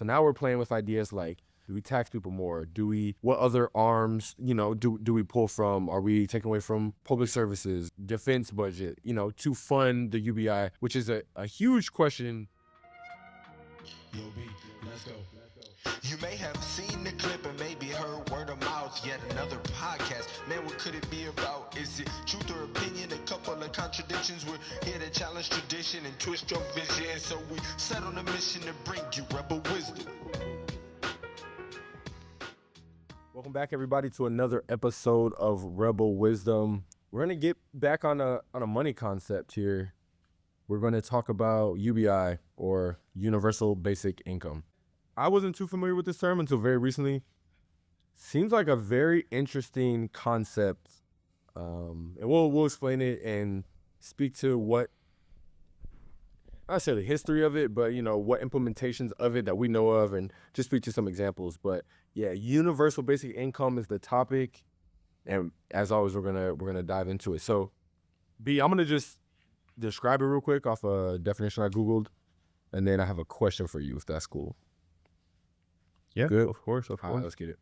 So now we're playing with ideas like, do we tax people more? What other arms, do we pull from? Are we taking away from public services, defense budget, to fund the UBI, which is a huge question. Yo, B, let's go. You may have seen the clip and maybe heard word of mouth, yet another podcast. Man, what could it be about? Is it truth or opinion? A couple of contradictions. We're here to challenge tradition and twist your vision. So we set on a mission to bring you rebel wisdom. Welcome back, everybody, to another episode of Rebel Wisdom. We're going to get back on a money concept here. We're going to talk about UBI, or Universal Basic Income. I wasn't too familiar with this term until very recently. Seems like a very interesting concept. And we'll explain it and speak to what, not necessarily the history of it, but what implementations of it that we know of, and just speak to some examples. But yeah, Universal Basic Income is the topic, and as always, we're gonna dive into it. So, B, I'm gonna just describe it real quick off a definition I Googled, and then I have a question for you, if that's cool. Yeah, good. Of course. All right, let's get it.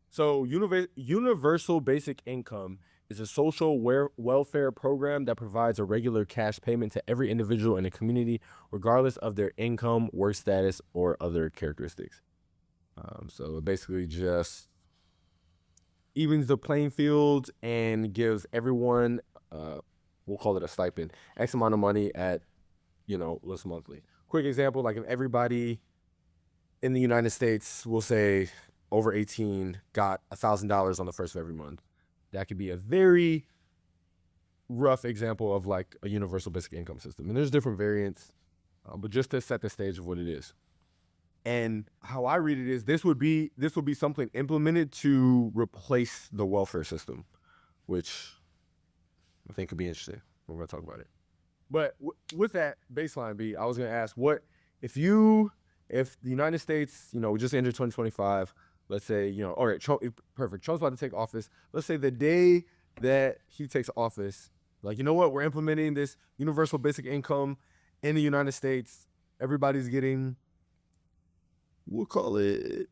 So, Universal Basic Income is a social welfare program that provides a regular cash payment to every individual in a community, regardless of their income, work status, or other characteristics. So it basically just evens the playing field and gives everyone, we'll call it a stipend, X amount of money at, less monthly. Quick example, like if everybody in the United States, we'll say over 18, got $1,000 on the first of every month. That could be a very rough example of like a universal basic income system. And there's different variants, but just to set the stage of what it is. And how I read it is this would be something implemented to replace the welfare system, which I think could be interesting. We're going to talk about it. But with that baseline, B, I was going to ask, what if the United States, we just entered 2025, let's say, all right, perfect. Trump's about to take office. Let's say the day that he takes office, like, you know what? We're implementing this universal basic income in the United States. Everybody's getting, we'll call it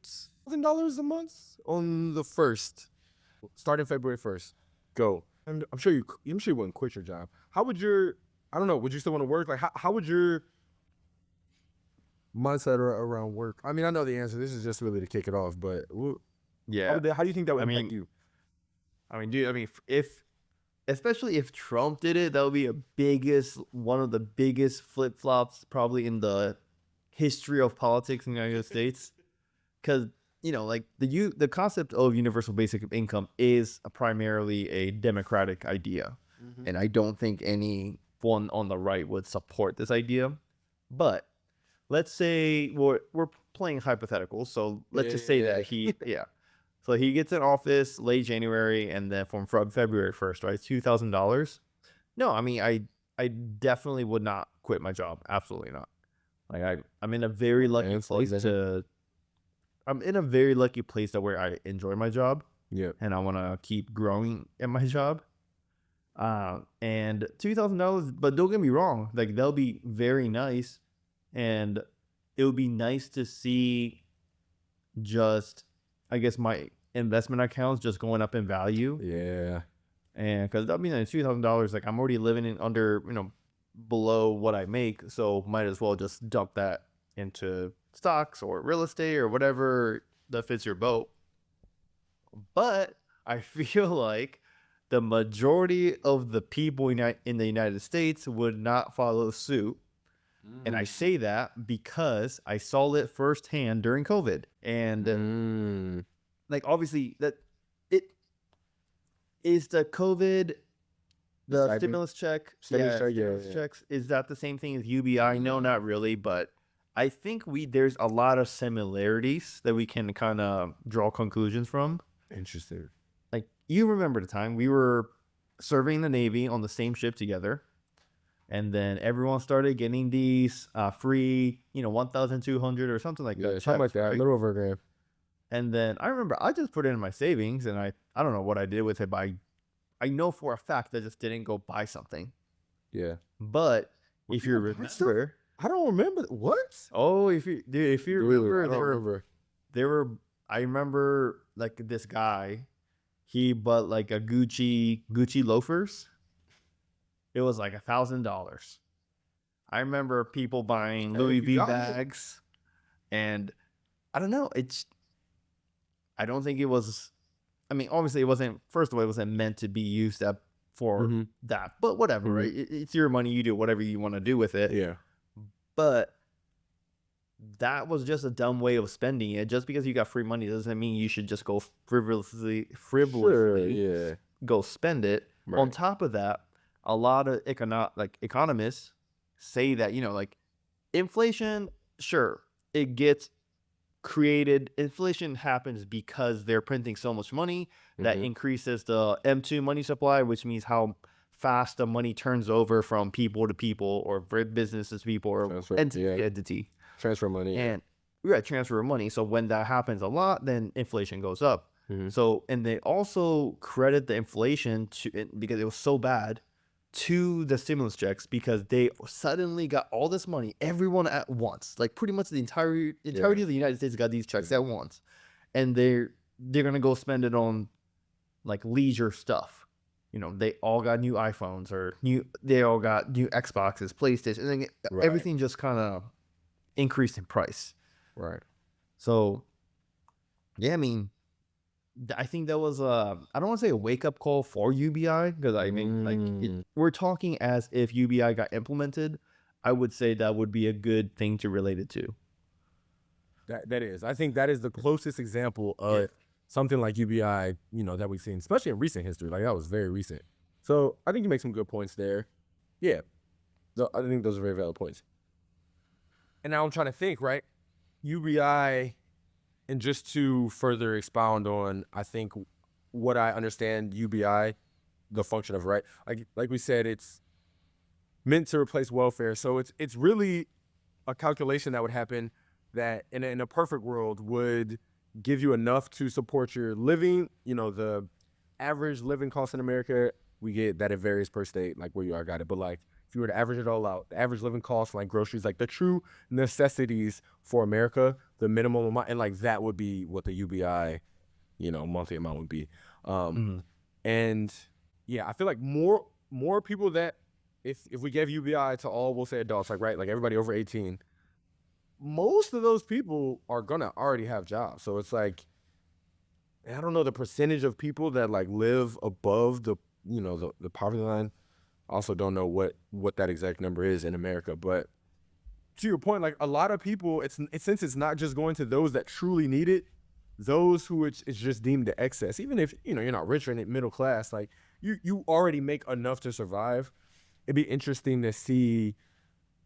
$1,000 a month on the 1st, starting February 1st. Go. And I'm sure you wouldn't quit your job. How would would you still want to work? Like, how would your mindset around work? I mean, I know the answer. This is just really to kick it off, but yeah. How do you think that would impact you? Especially if Trump did it, that would be one of the biggest flip-flops probably in the history of politics in the United States. Because, like the concept of universal basic income is primarily a democratic idea. Mm-hmm. And I don't think anyone on the right would support this idea. But let's say we're playing hypotheticals, so let's just say that so he gets in office late January, and then from February 1st, right, $2,000. No, I definitely would not quit my job. Absolutely not. Like I'm in a very lucky place where I enjoy my job. Yeah, and I want to keep growing at my job. And $2,000, but don't get me wrong, like they'll be very nice. And it would be nice to see just, I guess, my investment accounts just going up in value. Yeah. And because that'd be nice, $2,000, like I'm already living below what I make. So might as well just dump that into stocks or real estate or whatever that fits your boat. But I feel like the majority of the people in the United States would not follow suit. And I say that because I saw it firsthand during COVID. And like, obviously, that it is the COVID, the stimulus check. Checks. Is that the same thing as UBI? No, not really. But I think there's a lot of similarities that we can kind of draw conclusions from. Interesting. Like, you remember the time we were serving the Navy on the same ship together. And then everyone started getting these free, 1,200 or something like that. Something like that, right? a little over a grand. And then I remember I just put it in my savings, and I don't know what I did with it, but I know for a fact I just didn't go buy something. Yeah. But if you remember, I don't remember what. Oh, if you remember, I don't remember. I remember like this guy, he bought like a Gucci loafers. It was like $1,000. I remember people buying Hey, Louis you V got it. bags, and I don't know. I don't think it was. I mean, obviously, it wasn't. First of all, it wasn't meant to be used for Mhm. that. But whatever, right? It's your money. You do whatever you want to do with it. Yeah. But that was just a dumb way of spending it. Just because you got free money doesn't mean you should just go frivolously Sure, yeah. go spend it. On Right. top of that, a lot of economists say that, like inflation, sure, it gets created. Inflation happens because they're printing so much money that Mhm. increases the M2 money supply, which means how fast the money turns over from people to people or businesses to people or Transfer, entity yeah. to entity. Transfer money. Yeah. And we got transfer of money. So when that happens a lot, then inflation goes up. Mhm. So, and they also credit the inflation because it was so bad to the stimulus checks because they suddenly got all this money, everyone at once. Like pretty much the entirety of the United States got these checks at once. And they're gonna go spend it on like leisure stuff. They all got new iPhones they all got new Xboxes, PlayStation, and then Right. everything just kind of increased in price. Right. So, yeah, I mean, I think that was I don't want to say a wake up call for UBI because I mean, Mm. we're talking as if UBI got implemented. I would say that would be a good thing to relate it to. That is. I think that is the closest example of something like UBI, that we've seen, especially in recent history. Like that was very recent. So I think you make some good points there. Yeah. I think those are very valid points. And now I'm trying to think, right? UBI, and just to further expound on, I think what I understand UBI, the function of, right? Like we said, it's meant to replace welfare. So it's really a calculation that would happen that in a perfect world would give you enough to support your living. The average living cost in America, we get that it varies per state, like where you are, got it. But like if you were to average it all out, the average living cost, like groceries, like the true necessities for America, the minimum amount, and like that would be what the UBI, monthly amount would be. And yeah, I feel like more people that if we gave UBI to all, we'll say adults, like right, like everybody over 18, most of those people are gonna already have jobs. So it's like, I don't know the percentage of people that like live above the the poverty line. I also don't know what that exact number is in America. But to your point, like a lot of people, since it's not just going to those that truly need it, those who it's just deemed the excess. Even if you're not rich or in middle class, like you already make enough to survive. It'd be interesting to see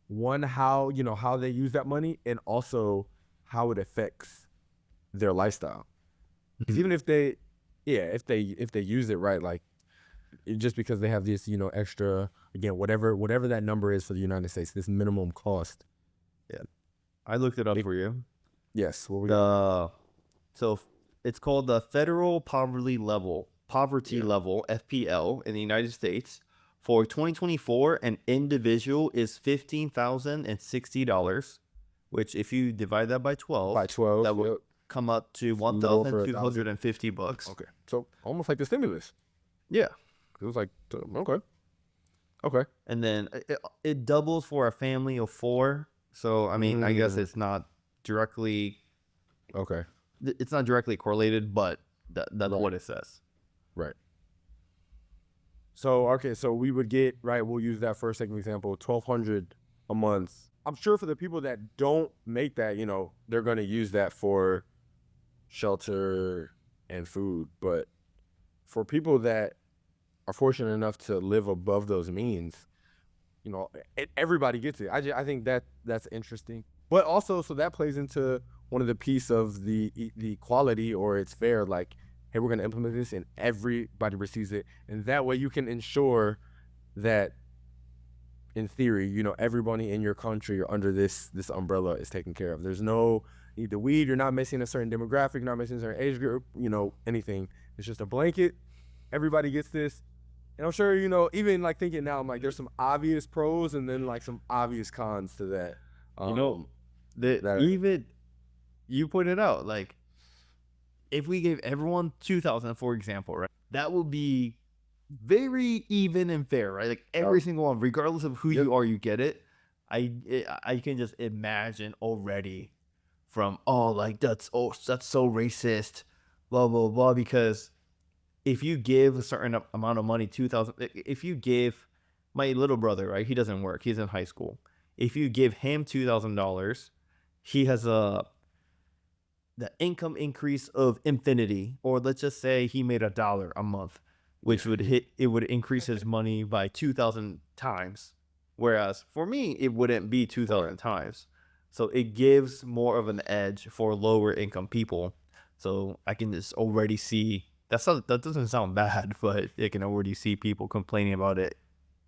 how they use that money, and also how it affects their lifestyle. Because even if they use it right, like just because they have this extra, again, whatever that number is for the United States, this minimum cost. Yeah, I looked it up for you. Yes, what we So it's called the Federal Poverty Level FPL in the United States. For 2024, an individual is $15,060, which if you divide that by 12, that would come up to $1,250. Okay, so almost like the stimulus. Yeah, it was like okay. And then it doubles for a family of 4. So I mean, I guess it's not directly correlated, but that's what it says. Right. So, okay, so we would get, right, we'll use that for a second example, $1,200 a month. I'm sure for the people that don't make that, they're going to use that for shelter and food. But for people that are fortunate enough to live above those means, everybody gets it. I think that's interesting. But also, so that plays into one of the piece of the equality, or it's fair, like, hey, we're going to implement this and everybody receives it. And that way you can ensure that, in theory, everybody in your country or under this umbrella is taken care of. There's no need to weed. You're not missing a certain demographic, you're not missing a certain age group, anything. It's just a blanket. Everybody gets this. And I'm sure, even like thinking now, I'm like, there's some obvious pros and then like some obvious cons to that. That even you pointed out, like, if we gave everyone 2,000, for example, right, that would be very even and fair, right? Like every single one, regardless of who you are, you get it. I can just imagine already from like that's so racist, blah blah blah. Because if you give a certain amount of money, 2,000, if you give my little brother, right, he doesn't work, he's in high school. If you give him $2,000, he has the income increase of infinity, or let's just say he made $1 a month, which would increase his money by 2,000 times. Whereas for me, it wouldn't be 2,000 times. So it gives more of an edge for lower income people. So I can just already see that doesn't sound bad, but I can already see people complaining about it,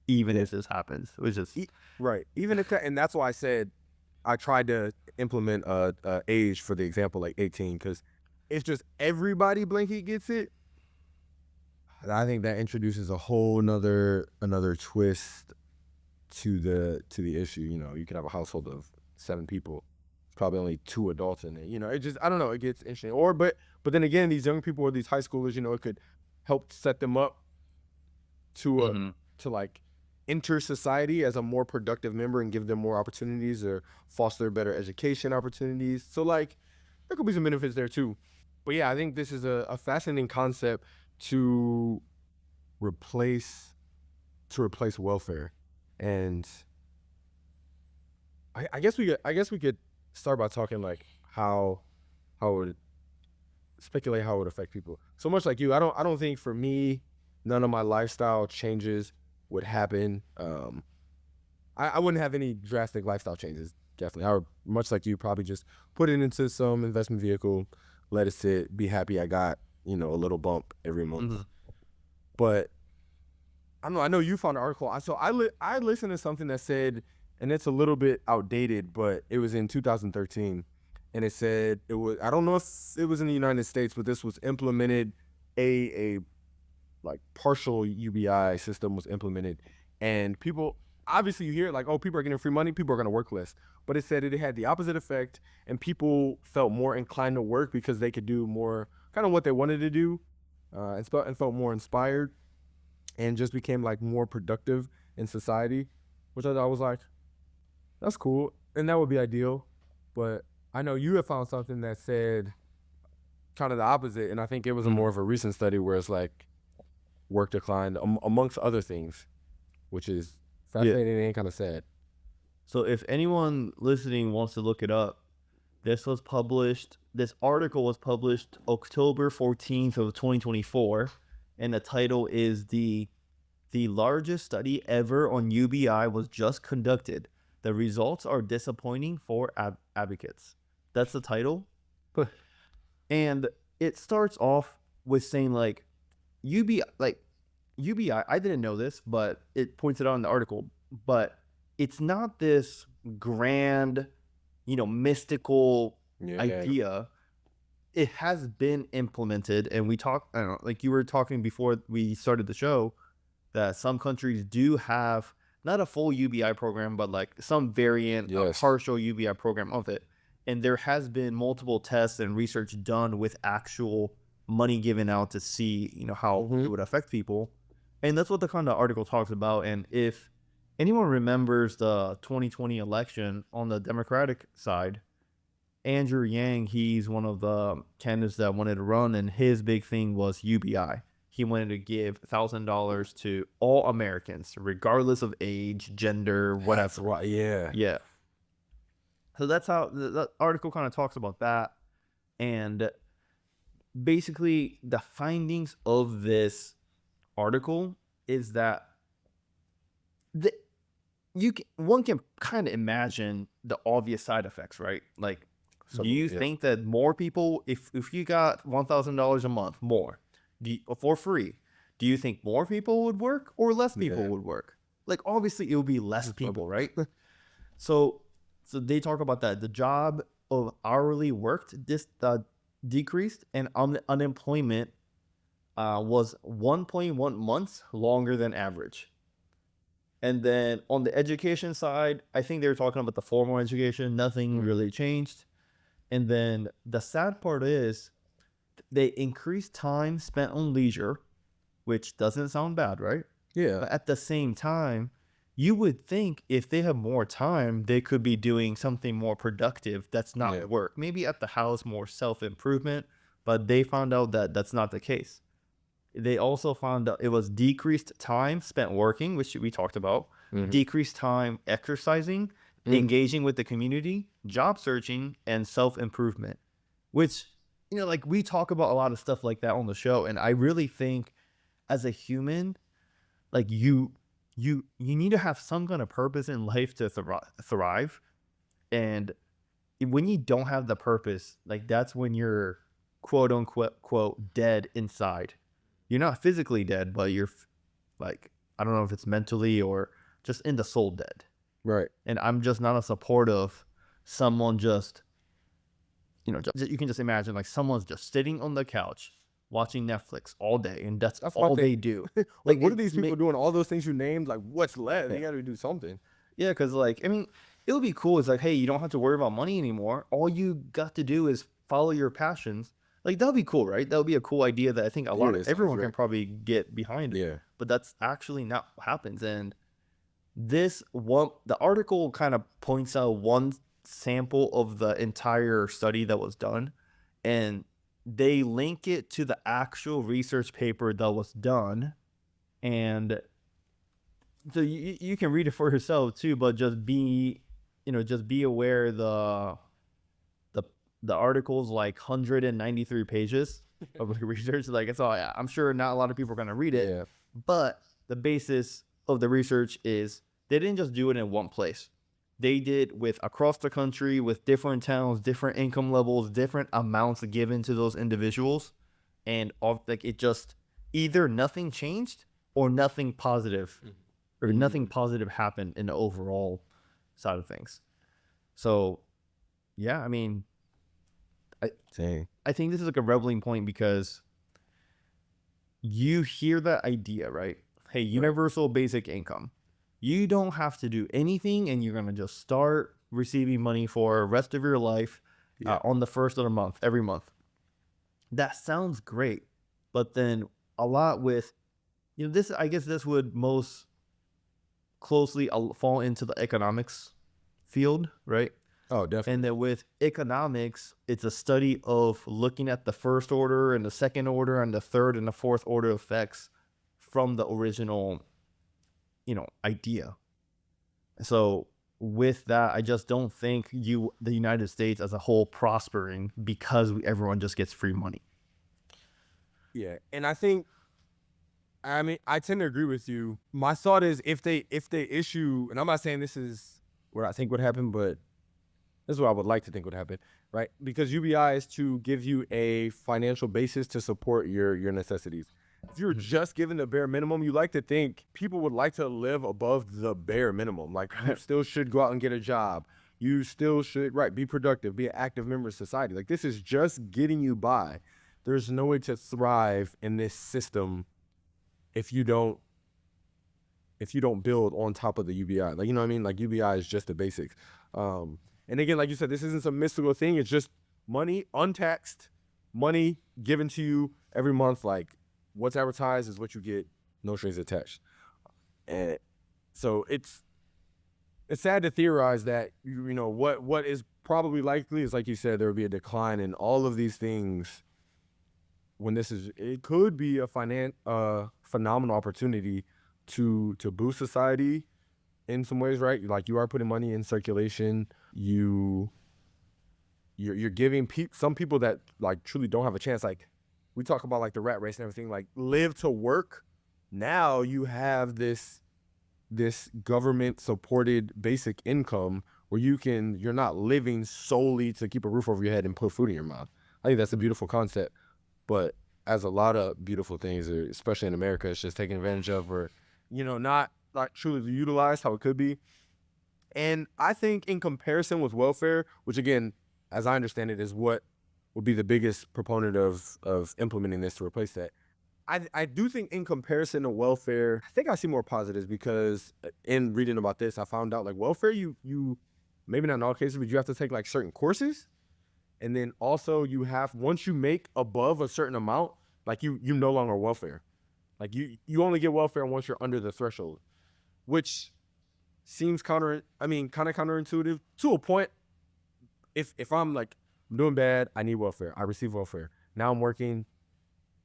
even if this happens. Which is right. Even if that, and that's why I said I tried to implement a age for the example, like 18, because it's just everybody blanket gets it. I think that introduces a whole another twist to the issue. You could have a household of 7 people, probably only 2 adults in it. It just, I don't know, it gets interesting. But then again, these young people or these high schoolers, it could help set them up to like enter society as a more productive member and give them more opportunities or foster better education opportunities. So like there could be some benefits there too. But yeah, I think this is a fascinating concept to replace welfare. And I guess we could start by talking like how it would speculate how it would affect people. So much like you, I don't think for me none of my lifestyle changes would happen. I wouldn't have any drastic lifestyle changes. Definitely, I would, much like you, probably just put it into some investment vehicle, let it sit, be happy I got a little bump every month. But I don't know. I know you found an article. So I listened to something that said, and it's a little bit outdated, but it was in 2013, and it said it was. I don't know if it was in the United States, but this was implemented. A like partial UBI system was implemented, and people, obviously you hear it like, oh, people are getting free money, people are going to work less. But it said it had the opposite effect, and people felt more inclined to work because they could do more kind of what they wanted to do, and felt more inspired, and just became like more productive in society, which I thought was like, that's cool, and that would be ideal. But I know you have found something that said kind of the opposite, and I think it was a more of a recent study where it's like work declined amongst other things, which is fascinating and kind of sad. So if anyone listening wants to look it up, this article was published October 14th of 2024, and the title is the largest study ever on UBI was just conducted. The results are disappointing for advocates. That's the title. And it starts off with saying like UBI, I didn't know this, but it points it out in the article, but it's not this grand, mystical idea. It has been implemented, and I don't know, like you were talking before we started the show, that some countries do have not a full UBI program, but like some variant, a partial UBI program of it. And there has been multiple tests and research done with actual money given out to see, how it would affect people. And that's what the kind of article talks about. And if anyone remembers the 2020 election on the Democratic side, Andrew Yang, he's one of the candidates that wanted to run, and his big thing was UBI. He wanted to give $1,000 to all Americans, regardless of age, gender, whatever. That's right. Yeah. So that's how the article kind of talks about that. And basically, the findings of this article is that one can kind of imagine the obvious side effects, right? Like, do you think that more people, if you got $1,000 a month more for free, do you think more people would work or less people would work? Like, obviously, it would be less people, right? So they talk about that. The job of hourly worked decreased, and unemployment was 1.1 months longer than average. And then on the education side, I think they were talking about the formal education. Nothing really changed. And then the sad part is they increased time spent on leisure, which doesn't sound bad, right? Yeah. But at the same time, you would think if they have more time, they could be doing something more productive that's not work. Maybe at the house, more self-improvement, but they found out that that's not the case. They also found out it was decreased time spent working, which we talked about, decreased time exercising, engaging with the community, job searching, and self-improvement, which, you know, like we talk about a lot of stuff like that on the show. And I really think as a human, like you need to have some kind of purpose in life to thrive. And when you don't have the purpose, like that's when you're quote unquote quote dead inside. You're not physically dead, but you're like, I don't know if it's mentally or just in the soul dead. Right. And I'm just not a support of someone just, you know, you can just imagine like someone's just sitting on the couch watching Netflix all day, and that's all they do. Like, what are these people doing? All those things you named, like, what's left? They got to do something. Yeah, because, like, I mean, it would be cool. It's like, hey, you don't have to worry about money anymore. All you got to do is follow your passions. Like, that would be cool, right? That would be a cool idea that I think everyone can probably get behind. Yeah. But that's actually not what happens. And the article kind of points out one sample of the entire study that was done, and they link it to the actual research paper that was done. And so you can read it for yourself too, but just be aware the article's like 193 pages of research. Like, it's all, I'm sure not a lot of people are going to read it, but the basis of the research is they didn't just do it in one place. They did with across the country, with different towns, different income levels, different amounts given to those individuals. And like it just either nothing changed or nothing positive or nothing positive happened in the overall side of things. So, yeah, I mean, I think this is like a reveling point because you hear that idea, right? Hey, universal basic income. You don't have to do anything, and you're going to just start receiving money for the rest of your life on the first of the month, every month. That sounds great. But then a lot with, you know, this, I guess this would most closely fall into the economics field, right? Oh, definitely. And then with economics, it's a study of looking at the first order and the second order and the third and the fourth order effects from the original, you know, idea. So with that, I just don't think the United States as a whole prospering because everyone just gets free money. Yeah, and I think, I mean, I tend to agree with you. My thought is if they issue, and I'm not saying this is what I think would happen, but this is what I would like to think would happen, right? Because UBI is to give you a financial basis to support your necessities. If you're just given the bare minimum, you like to think people would like to live above the bare minimum. Like, you still should go out and get a job. You still should, be productive, be an active member of society. Like, this is just getting you by. There's no way to thrive in this system if you don't build on top of the UBI. Like, you know what I mean? Like, UBI is just the basics. And again, like you said, this isn't some mystical thing. It's just money, untaxed money given to you every month. Like, what's advertised is what you get, no strings attached. And so it's sad to theorize that, you know, what is probably likely is, like you said, there will be a decline in all of these things when it could be a phenomenal opportunity to boost society in some ways, right? Like, you are putting money in circulation. You're giving some people that like truly don't have a chance. Like, we talk about like the rat race and everything, like live to work. Now you have this government supported basic income where you're not living solely to keep a roof over your head and put food in your mouth. I think that's a beautiful concept. But as a lot of beautiful things, especially in America, it's just taken advantage of, or, you know, not truly utilized how it could be. And I think in comparison with welfare, which again, as I understand it, is what would be the biggest proponent of implementing this to replace that, I do think in comparison to welfare, I think I see more positives because in reading about this, I found out like welfare, you maybe not in all cases, but you have to take like certain courses. And then also you have, once you make above a certain amount, like you no longer welfare. Like you only get welfare once you're under the threshold, which seems kind of counterintuitive to a point. If I'm like, I'm doing bad, I need welfare. I receive welfare. Now I'm working,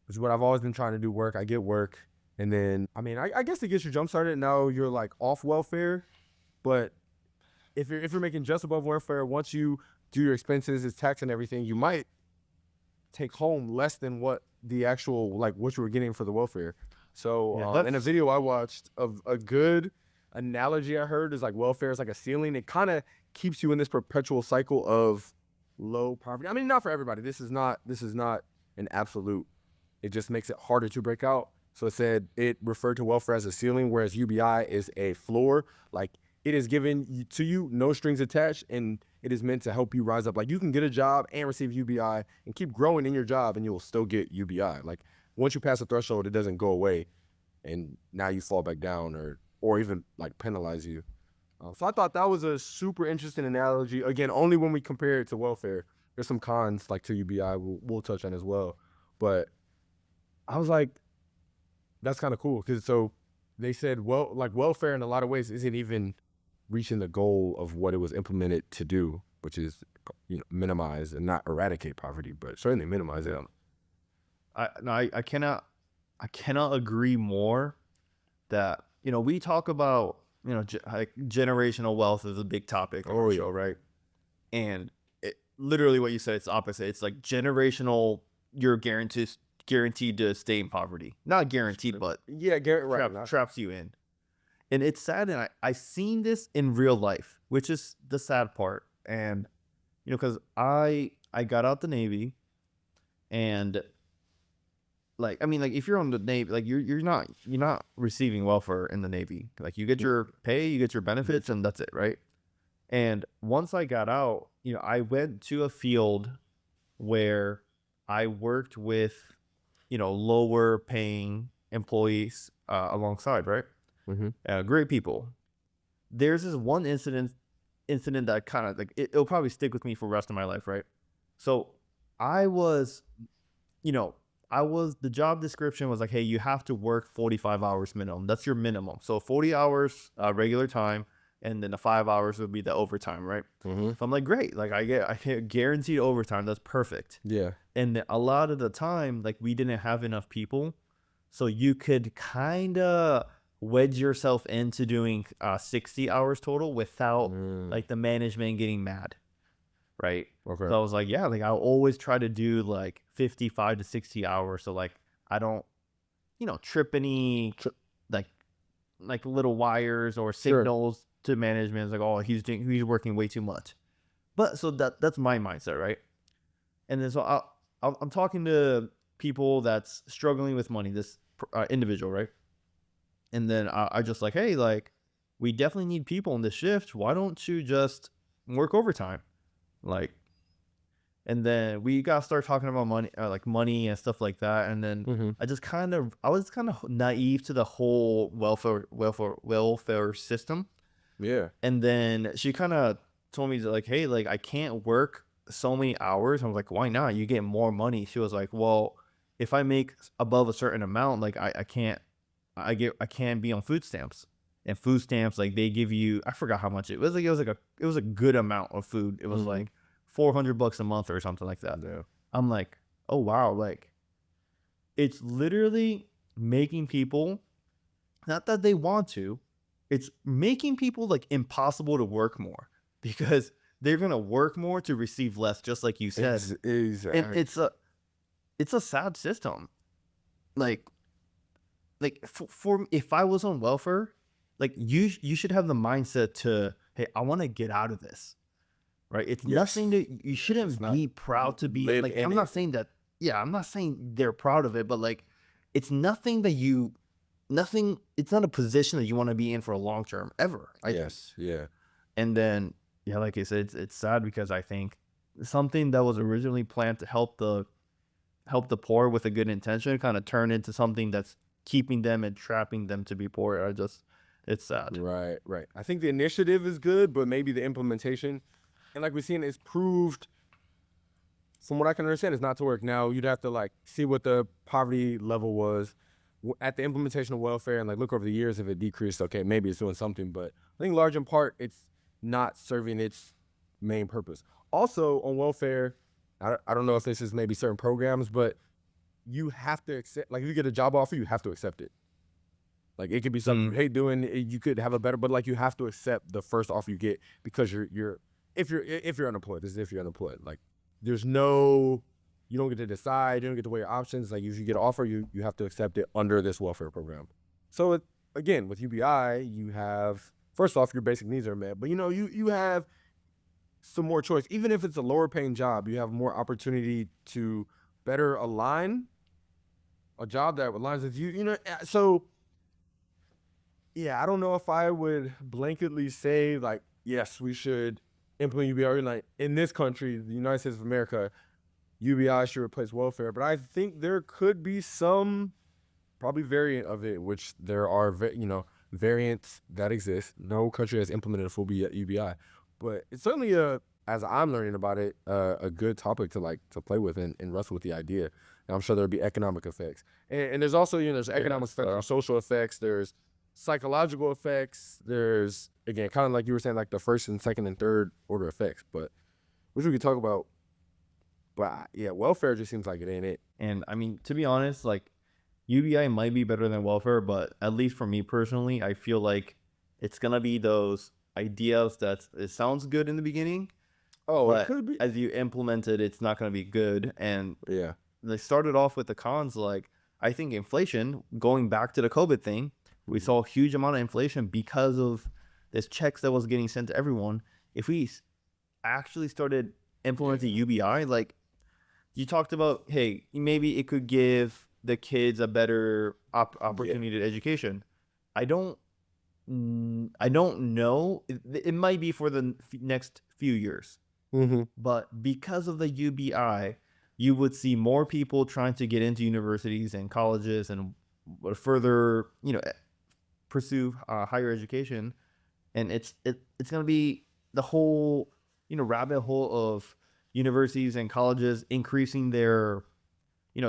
which is what I've always been trying to do, work. I get work. And then, I guess it gets you jump started. Now you're like off welfare. But if you're making just above welfare, once you do your expenses, it's tax and everything, you might take home less than what the actual, like what you were getting for the welfare. So in a video I watched of a good analogy I heard is like welfare is like a ceiling. It kind of keeps you in this perpetual cycle of low poverty. I mean, not for everybody. This is not an absolute. It just makes it harder to break out. So it referred to welfare as a ceiling, whereas UBI is a floor. Like it is given to you, no strings attached, and it is meant to help you rise up. Like you can get a job and receive UBI and keep growing in your job, and you will still get UBI. Like once you pass a threshold, it doesn't go away, and now you fall back down or even like penalize you. So I thought that was a super interesting analogy. Again, only when we compare it to welfare. There's some cons like to UBI we'll touch on as well, but I was like, that's kind of cool because so they said, well, like welfare in a lot of ways isn't even reaching the goal of what it was implemented to do, which is minimize and not eradicate poverty, but certainly minimize it. I cannot agree more that we talk about like generational wealth is a big topic. Oh, yeah, right. And literally what you said, it's opposite. It's like generational. You're guaranteed to stay in poverty. Not guaranteed, but yeah, traps you in. And it's sad, and I seen this in real life, which is the sad part. And because I got out the Navy, and like if you're on the Navy, like you're not receiving welfare in the Navy. Like you get your pay, you get your benefits, and that's it, right? And once I got out, I went to a field where I worked with lower paying employees alongside, right? Mm-hmm. Great people. There's this one incident that kind of like it'll probably stick with me for the rest of my life, right? So I was the job description was like, hey, you have to work 45 hours minimum. That's your minimum. So 40 hours regular time, and then the 5 hours would be the overtime, right? Mm-hmm. So I'm like, great. Like I get guaranteed overtime. That's perfect. Yeah. And a lot of the time, like we didn't have enough people, so you could kind of wedge yourself into doing 60 hours total without like the management getting mad, right? Okay. So I was like, yeah, like I'll always try to do like 55 to 60 hours, so like I don't trip any like little wires or signals to management. It's like, oh, he's working way too much. But so that's my mindset, right? And then so I'm talking to people that's struggling with money, this individual, right? And then I just like, hey, like we definitely need people in this shift. Why don't you just work overtime? Like, and then we got to start talking about money and stuff like that. And then I was kind of naive to the whole welfare system. Yeah. And then she kind of told me that, like, hey, like I can't work so many hours. I was like, why not? You get more money. She was like, well, if I make above a certain amount, like I can't be on food stamps. And food stamps, like they give you, I forgot how much it was. Like it was a good amount of food. It was like $400 a month or something like that. Yeah. I'm like, oh wow, like it's literally making people, not that they want to, it's making people like impossible to work more because they're gonna work more to receive less, just like you said. Exactly. And it's a sad system. Like for if I was on welfare, like you should have the mindset to, hey, I want to get out of this, right? It's nothing that you shouldn't be proud to be. Like I'm not saying that. Yeah, I'm not saying they're proud of it, but like it's nothing that it's not a position that you want to be in for a long term ever. Yes. Yeah. And then like I said, it's sad because I think something that was originally planned to help help the poor with a good intention kind of turn into something that's keeping them and trapping them to be poor. It's sad. Right. I think the initiative is good, but maybe the implementation, and like we've seen, it's proved, from what I can understand, it's not to work. Now you'd have to like see what the poverty level was at the implementation of welfare, and like look over the years if it decreased. Okay, maybe it's doing something, but I think large in part it's not serving its main purpose. Also on welfare, I don't know if this is maybe certain programs, but you have to accept, like if you get a job offer, you have to accept it. Like it could be something you hate doing, you could have a better, but like you have to accept the first offer you get, because if you're unemployed, this is if you're unemployed. Like there's no, you don't get to decide, you don't get to weigh your options. Like if you get an offer, you have to accept it under this welfare program. So again, with UBI, you have, first off, your basic needs are met, but you have some more choice. Even if it's a lower paying job, you have more opportunity to better align a job that aligns with you. So yeah, I don't know if I would blanketly say like, yes, we should implement UBI. Like in this country, the United States of America, UBI should replace welfare. But I think there could be some probably variant of it, which there are, variants that exist. No country has implemented a full UBI, but it's certainly as I'm learning about it, a good topic to play with and wrestle with the idea. And I'm sure there'll be economic effects, and there's also there's economic effects, there's social effects, there's psychological effects, there's, again, kind of like you were saying, like the first and second and third order effects, but which we could talk about. But yeah, welfare just seems like it ain't it. And I mean, to be honest, like UBI might be better than welfare, but at least for me personally, I feel like it's gonna be those ideas that it sounds good in the beginning. Oh, But it could be. as you implement it, it's not gonna be good. And Yeah. they started off with the cons. Like I think inflation, going back to the COVID thing, we saw a huge amount of inflation because of this checks that was getting sent to everyone. If we actually started implementing UBI, like you talked about, hey, maybe it could give the kids a better opportunity to education. I don't know. It might be for the next few years, but because of the UBI, you would see more people trying to get into universities and colleges and further, pursue higher education, and it's gonna be the whole rabbit hole of universities and colleges increasing their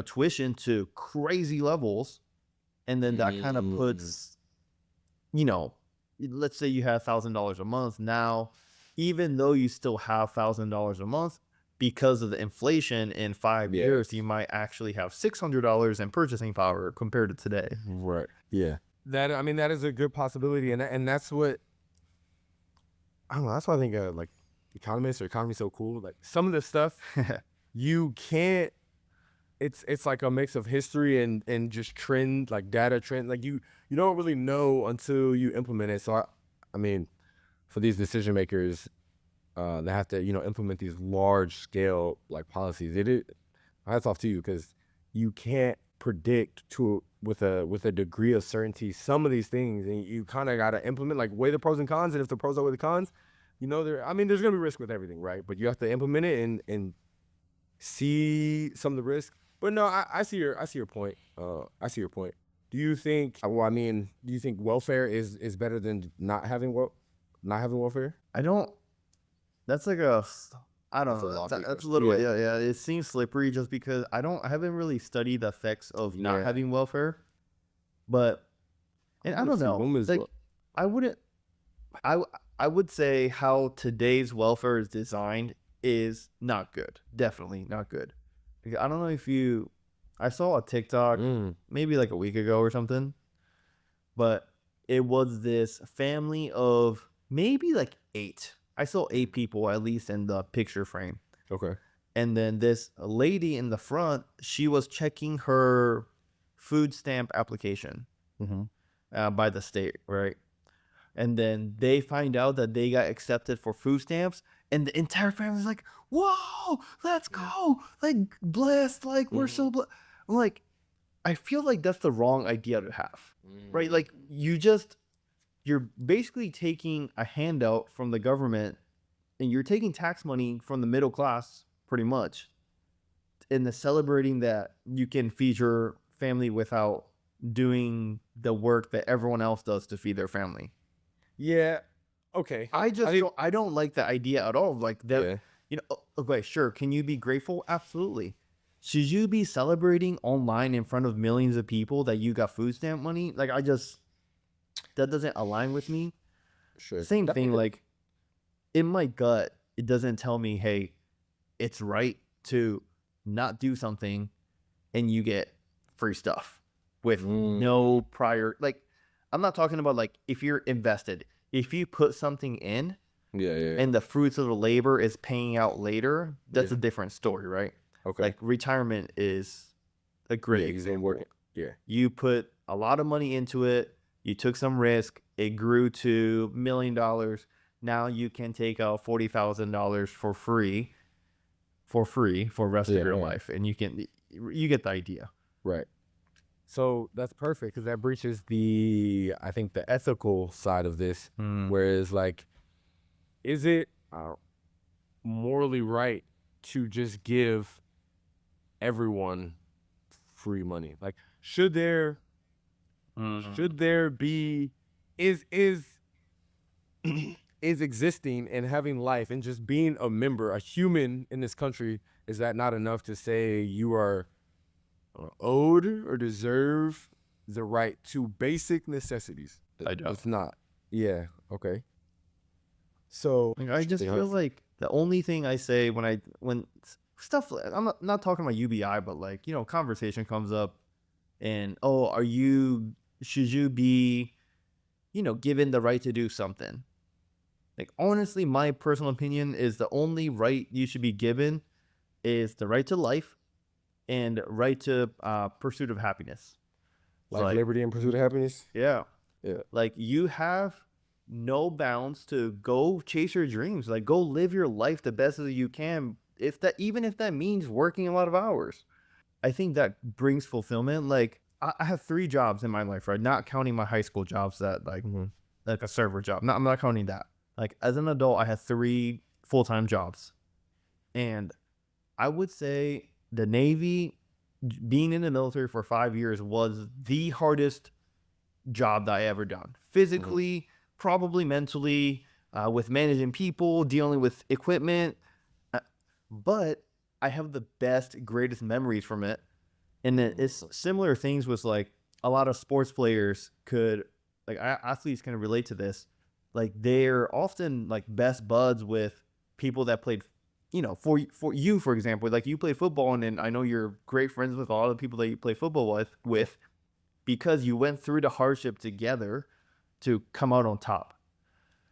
tuition to crazy levels, and then that kind of puts let's say you have $1,000 a month now, even though you still have $1,000 a month, because of the inflation in 5 years, you might actually have $600 in purchasing power compared to today. Right. Yeah. That is a good possibility, and that's what, I don't know. That's why I think like economists or economy so cool. Like some of the stuff you can't. It's like a mix of history and just trend, like data trend. Like you don't really know until you implement it. So I mean, for these decision makers, they have to implement these large scale like policies. Hats off to you, because you can't predict with a degree of certainty some of these things, and you kind of got to implement, like weigh the pros and cons, and if the pros outweigh the cons, there's gonna be risk with everything, right? But you have to implement it and see some of the risk. But no, I see your point. I see your point. Do you think? Do you think welfare is better than not having welfare? I don't. That's like a. I don't That's a know. lofty That's a question. little. Yeah. Yeah. It seems slippery just because I haven't really studied the effects of not having welfare, but and I don't know. Like I wouldn't. I would say how today's welfare is designed is not good. Definitely not good. I don't know if I saw a TikTok maybe like a week ago or something, but it was this family of maybe like 8. I saw 8 people at least in the picture frame. Okay. And then this lady in the front, she was checking her food stamp application by the state, right? And then they find out that they got accepted for food stamps, and the entire family's like, "Whoa, let's go! Like blessed, like we're so blessed." I'm like, I feel like that's the wrong idea to have, right? Like you're basically taking a handout from the government, and you're taking tax money from the middle class, pretty much, in the celebrating that you can feed your family without doing the work that everyone else does to feed their family. Yeah. Okay. I don't like the idea at all. Like that, Yeah. you know, okay, sure. Can you be grateful? Absolutely. Should you be celebrating online in front of millions of people that you got food stamp money? Like, that doesn't align with me. Sure. Same thing, like in my gut, it doesn't tell me, hey, it's right to not do something and you get free stuff with no prior, like, I'm not talking about like if you're invested, if you put something in Yeah. and the fruits of the labor is paying out later, that's Yeah. a different story, right? Okay. Like retirement is a great example. Yeah. You put a lot of money into it, you took some risk, it grew to $1 million. Now you can take out $40,000 for free for the rest of your life, and you get the idea. Right. So that's perfect because that breaches I think the ethical side of this. Whereas, like, is it morally right to just give everyone free money? Like, should there be is existing and having life and just being a member, a human in this country, is that not enough to say you are owed or deserve the right to basic necessities? I don't. It's not. Yeah. Okay. So Like, I just feel like the only thing I say when stuff, I'm not talking about UBI, but like, you know, conversation comes up and, oh, should you be, you know, given the right to do something? Like, honestly, my personal opinion is the only right you should be given is the right to life and right to pursuit of happiness. Life, liberty, and pursuit of happiness. Yeah. Yeah. Like, you have no bounds to go chase your dreams. Like, go live your life the best as you can. Even if that means working a lot of hours. I think that brings fulfillment. Like, I have 3 jobs in my life, right? Not counting my high school jobs that like a server job. I'm not counting that. Like, as an adult, I had 3 full-time jobs. And I would say the Navy, being in the military for 5 years, was the hardest job that I ever done. Physically, probably mentally, with managing people, dealing with equipment. But I have the best, greatest memories from it. And it's similar things with like a lot of sports players athletes can relate to this. Like, they're often like best buds with people that played, you know, for you, for example, like you play football, and then I know you're great friends with a lot of people that you play football with because you went through the hardship together to come out on top.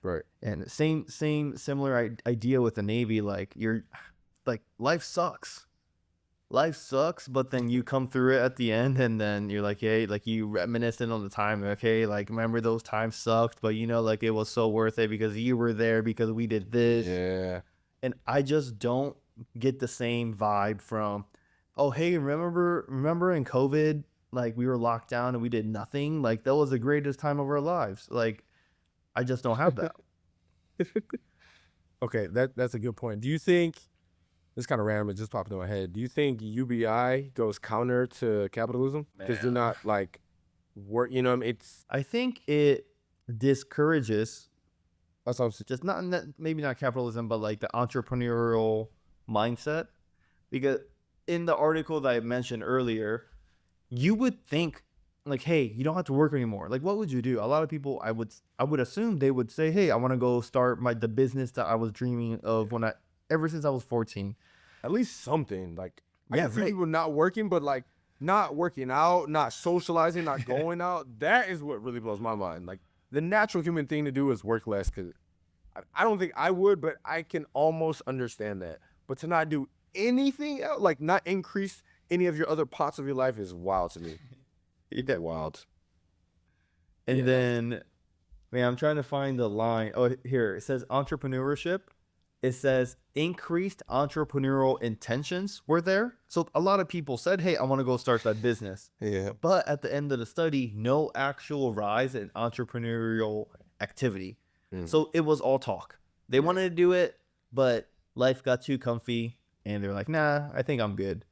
Right. And similar idea with the Navy. Like, life sucks. Life sucks, but then you come through it at the end, and then you're like, hey, like, you reminiscing on the time, okay, like, remember those times sucked, but you know, like, it was so worth it because you were there, because we did this. Yeah. And I just don't get the same vibe from, oh, hey, remember in COVID, like, we were locked down and we did nothing. Like, that was the greatest time of our lives. Like, I just don't have that. Okay, that's a good point. Do you think, this kind of random, it just popped in my head, do you think UBI goes counter to capitalism? Because they're not like work, you know, I think it discourages that's obviously just maybe not capitalism, but like the entrepreneurial mindset. Because in the article that I mentioned earlier, you would think like, hey, you don't have to work anymore. Like, what would you do? A lot of people, I would assume they would say, hey, I want to go start the business that I was dreaming of ever since I was 14. at least something. Like, Yeah, I can see right. people not working, but like not working out, not socializing, not going out. That is what really blows my mind. Like, the natural human thing to do is work less, because I don't think I would, but I can almost understand that. But to not do anything else, like not increase any of your other parts of your life, is wild to me. That wild. And then, man, I'm trying to find the line. Oh, here it says entrepreneurship. It says increased entrepreneurial intentions were there. So a lot of people said, hey, I want to go start that business. Yeah. But at the end of the study, no actual rise in entrepreneurial activity. So it was all talk. They wanted to do it, but life got too comfy, and they're like, nah, I think I'm good.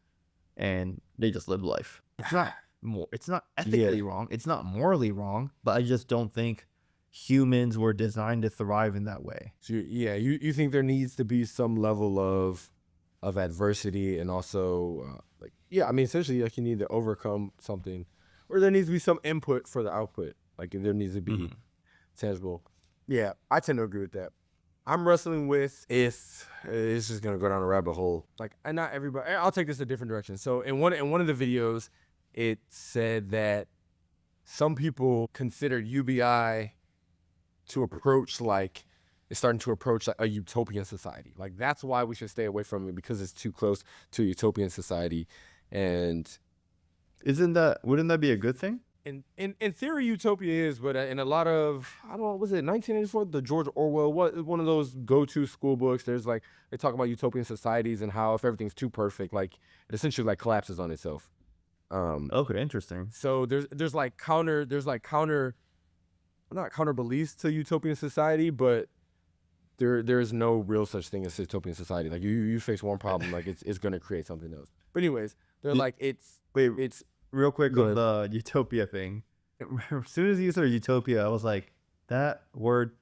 and they just live life. It's not ethically wrong. It's not morally wrong, but I just don't think humans were designed to thrive in that way. So you think there needs to be some level of adversity, and also essentially like you need to overcome something, or there needs to be some input for the output. Like there needs to be tangible. Yeah, I tend to agree with that. I'm wrestling with if it's just gonna go down a rabbit hole. Like, and not everybody. I'll take this a different direction. So in one of the videos, it said that some people considered UBI to approach like it's starting to approach like a utopian society. Like that's why we should stay away from it, because it's too close to a utopian society. And wouldn't that be a good thing? In theory, utopia is, but in a lot of, I don't know, was it 1984? The George Orwell, one of those go-to school books. There's like, they talk about utopian societies and how if everything's too perfect, like it essentially like collapses on itself. Okay, interesting. So there's counter beliefs to utopian society, but there's no real such thing as utopian society. Like you face one problem, like it's gonna create something else. But anyways, they're like it's real quick on the utopia thing. As soon as you said utopia, I was like, that word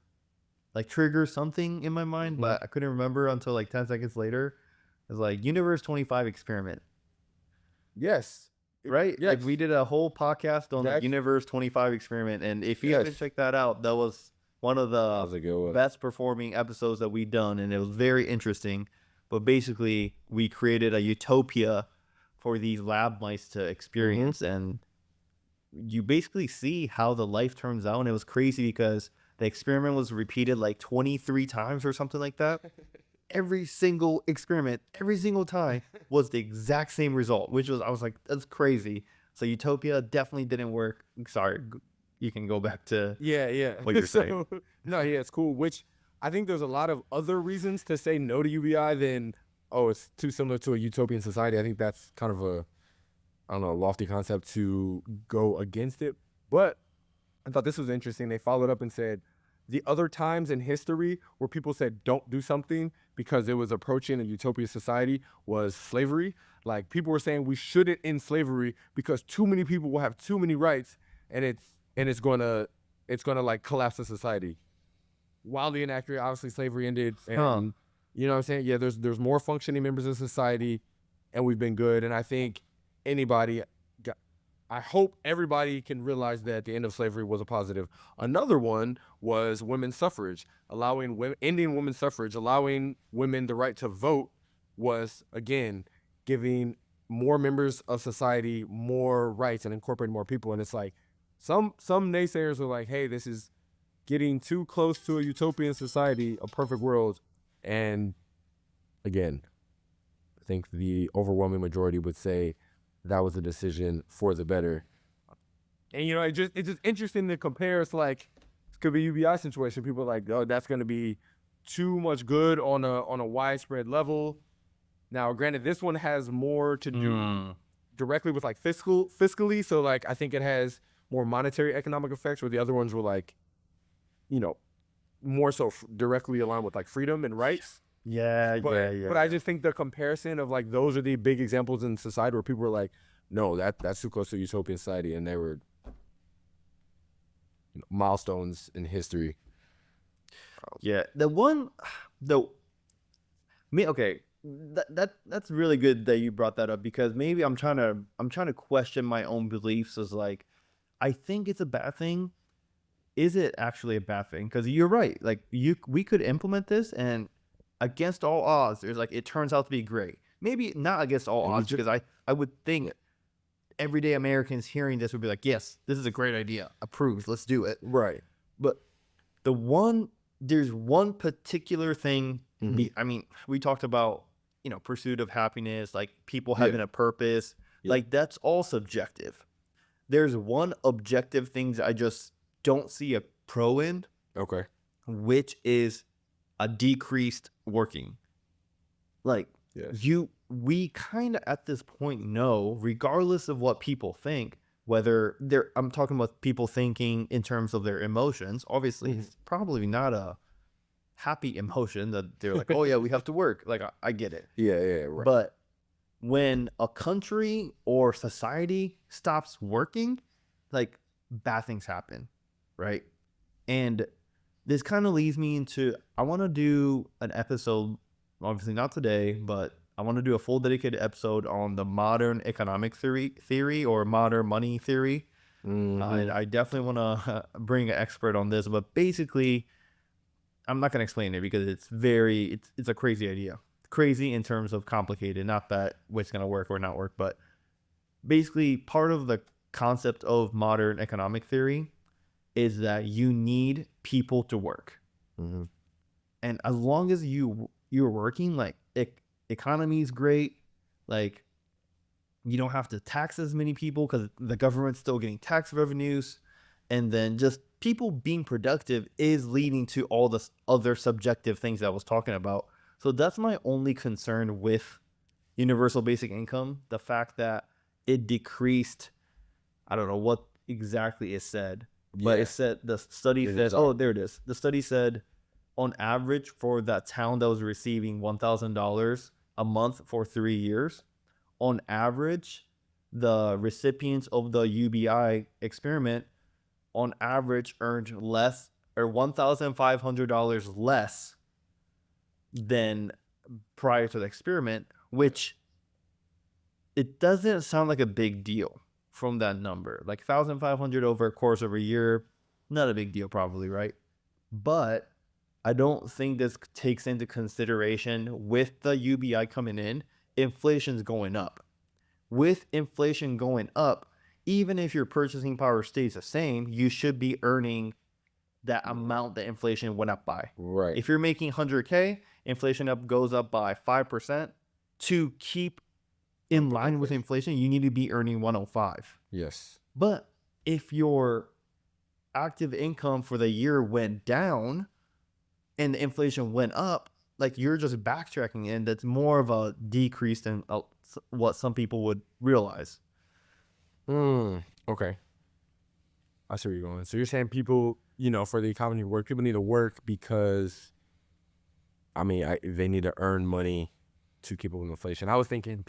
like triggers something in my mind, but I couldn't remember until like 10 seconds later. It was like Universe 25 experiment. Yes. Right? Yes. Like we did a whole podcast on the Universe 25 experiment, and if you haven't checked that out, that was one of the best performing episodes that we've done, and it was very interesting. But basically, we created a utopia for these lab mice to experience, and you basically see how the life turns out. And it was crazy because the experiment was repeated like 23 times or something like that. Every single experiment, every single time was the exact same result, I was like, that's crazy. So utopia definitely didn't work. Sorry, you can go back to what you're saying. No, it's cool. Which I think there's a lot of other reasons to say no to UBI than, oh, it's too similar to a utopian society. I think that's kind of a lofty concept to go against it. But I thought this was interesting. They followed up and said, the other times in history where people said don't do something because it was approaching a utopian society was slavery. Like people were saying we shouldn't end slavery because too many people will have too many rights, and it's gonna like collapse the society. Wildly inaccurate. Obviously slavery ended, and you know what I'm saying? Yeah, there's more functioning members of society, and we've been good. And I think I hope everybody can realize that the end of slavery was a positive. Another one was women's suffrage. Ending women's suffrage, allowing women the right to vote, was, again, giving more members of society more rights and incorporating more people. And it's like, some naysayers were like, hey, this is getting too close to a utopian society, a perfect world. And again, I think the overwhelming majority would say that was a decision for the better. And it's just interesting to compare. It's like, this could be a UBI situation. People are like, oh, that's going to be too much good on a widespread level. Now, granted, this one has more to do directly with like fiscally. So like, I think it has more monetary economic effects, where the other ones were like, more so directly aligned with like freedom and rights. But I just think the comparison of like, those are the big examples in society where people were like, no, that's too close to a utopian society, and they were milestones in history. That's really good that you brought that up, because maybe I'm trying to question my own beliefs as like, I think it's a bad thing. Is it actually a bad thing? Because you're right. Like we could implement this, and against all odds, there's like, it turns out to be great. Maybe not against all odds, because I would think everyday Americans hearing this would be like, yes, this is a great idea. Approved. Let's do it. Right. But there's one particular thing. I mean, we talked about, pursuit of happiness, like people having a purpose. Like that's all subjective. There's one objective thing that I just don't see a pro in. Okay. Which is a decreased working. Like we kind of at this point know, regardless of what people think, whether I'm talking about people thinking in terms of their emotions. Obviously, it's probably not a happy emotion that they're like, oh yeah, we have to work. Like I get it. Yeah, right. But when a country or society stops working, like bad things happen, right? And this kind of leads me into, I want to do an episode, obviously not today, but I want to do a full dedicated episode on the modern economic theory or modern money theory. I definitely want to bring an expert on this, but basically, I'm not going to explain it because it's a crazy idea. Crazy in terms of complicated, not that what's going to work or not work, but basically part of the concept of modern economic theory is that you need people to work. And as long as you're working, like economy is great, like you don't have to tax as many people because the government's still getting tax revenues, and then just people being productive is leading to all this other subjective things that I was talking about. So that's my only concern with universal basic income, the fact that it decreased, I don't know what exactly it said, but it said, the study said, oh, there it is. The study said on average for that town that was receiving $1,000 a month for 3 years, on average, the recipients of the UBI experiment on average earned less or $1,500 less than prior to the experiment, which it doesn't sound like a big deal from that number. Like 1,500 over a course of a year, not a big deal probably, right? But I don't think this takes into consideration with the UBI coming in, inflation's going up. With inflation going up, even if your purchasing power stays the same, you should be earning that amount that inflation went up by. Right. If you're making 100K, inflation goes up by 5%. To keep in line with inflation, you need to be earning 105. Yes. But if your active income for the year went down and the inflation went up, like you're just backtracking, and that's more of a decrease than what some people would realize. Okay. I see where you're going. So you're saying people, for the economy to work, people need to work because, they need to earn money to keep up with inflation. I was thinking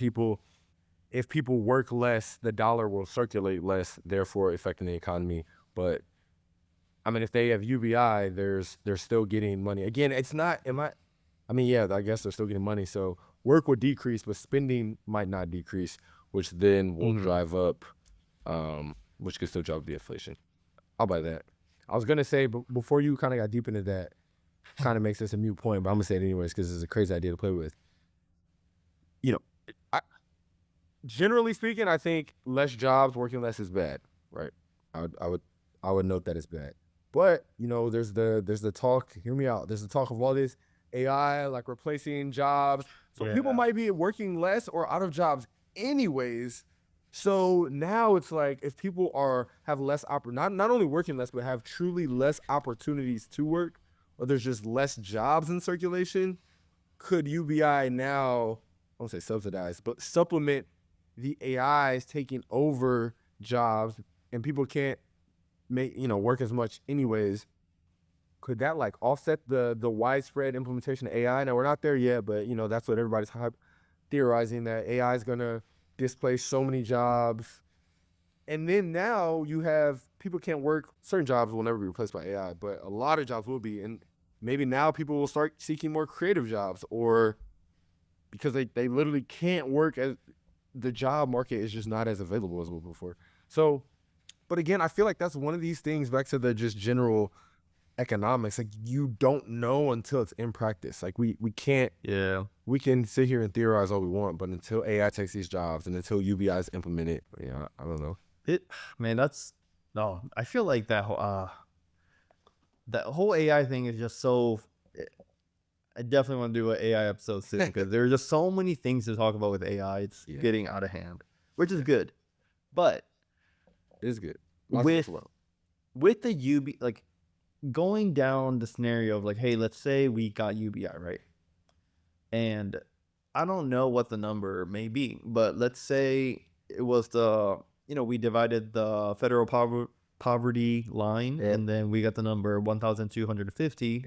if people work less, the dollar will circulate less, therefore affecting the economy. But if they have UBI, they're still getting money. Again, it's not. I guess they're still getting money. So work would decrease, but spending might not decrease, which then will drive up, which could still drive up the inflation. I'll buy that. I was gonna say, but before you kind of got deep into that, kind of makes this a moot point, but I'm gonna say it anyways because it's a crazy idea to play with. Generally speaking, I think less jobs, working less is bad, right? I would note that it's bad. But there's the talk. Hear me out. There's the talk of all this AI like replacing jobs. So people might be working less or out of jobs anyways. So now it's like if people have less not only working less, but have truly less opportunities to work, or there's just less jobs in circulation, could UBI now, I won't say subsidize, but supplement the AIs taking over jobs and people can't work as much anyways? Could that like offset the widespread implementation of AI? Now we're not there yet, but that's what everybody's theorizing, that AI is gonna displace so many jobs. And then now you have people can't work. Certain jobs will never be replaced by AI, but a lot of jobs will be. And maybe now people will start seeking more creative jobs, or because they literally can't work, as the job market is just not as available as it was before. So, but again, I feel like that's one of these things, back to the just general economics, like you don't know until it's in practice. Like we can't, we can sit here and theorize all we want, but until AI takes these jobs and until UBI is implemented, I don't know. I feel like that whole AI thing is just so. I definitely want to do an AI episode soon because there are just so many things to talk about with AI. It's getting out of hand, which is good, but it is good with the UBI, like going down the scenario of like, hey, let's say we got UBI, right? And I don't know what the number may be, but let's say it was we divided the federal poverty line, and then we got the number 1,250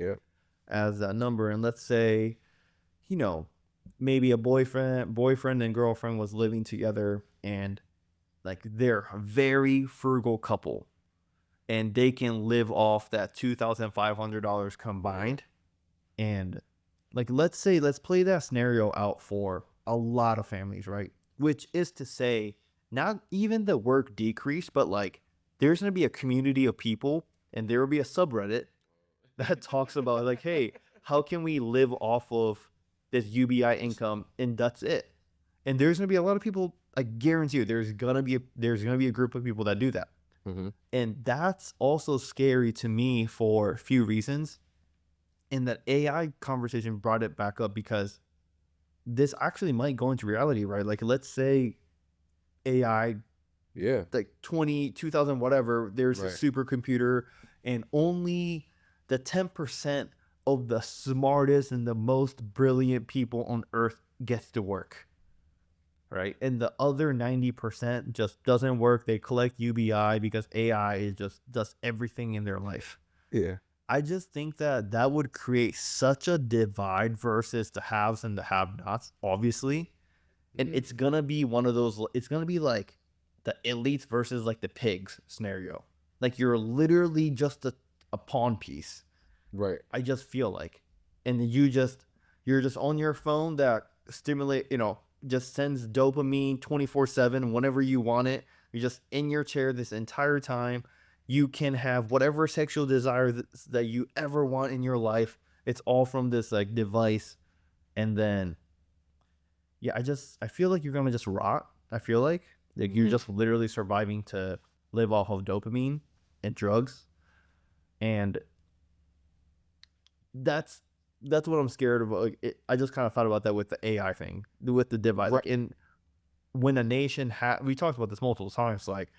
as that number. And let's say, maybe a boyfriend and girlfriend was living together, and like they're a very frugal couple, and they can live off that $2,500 combined. And like, let's play that scenario out for a lot of families, right? Which is to say, not even the work decreased, but like there's going to be a community of people, and there will be a subreddit that talks about like, hey, how can we live off of this UBI income, and that's it. And there's going to be a lot of people, I guarantee you, there's going to be a group of people that do that. And that's also scary to me for a few reasons. And that AI conversation brought it back up because this actually might go into reality, right? Like, let's say AI, like 2000 whatever, there's a supercomputer, and only the 10% of the smartest and the most brilliant people on earth gets to work, right? And the other 90% just doesn't work. They collect UBI because AI is just does everything in their life. I just think that would create such a divide versus the haves and the have-nots, obviously. And it's going to be one of those, it's going to be like the elites versus like the pigs scenario. Like you're literally just a pawn piece. Right. I just feel like. And you're just on your phone that just sends dopamine 24/7 whenever you want it. You're just in your chair this entire time. You can have whatever sexual desire that you ever want in your life. It's all from this like device. And then, yeah, I feel like you're going to just rot. I feel like you're just literally surviving to live off of dopamine and drugs. And that's what I'm scared of. Like, I just kind of thought about that with the AI thing, with the divide. Right. Like when a nation we talked about this multiple times, like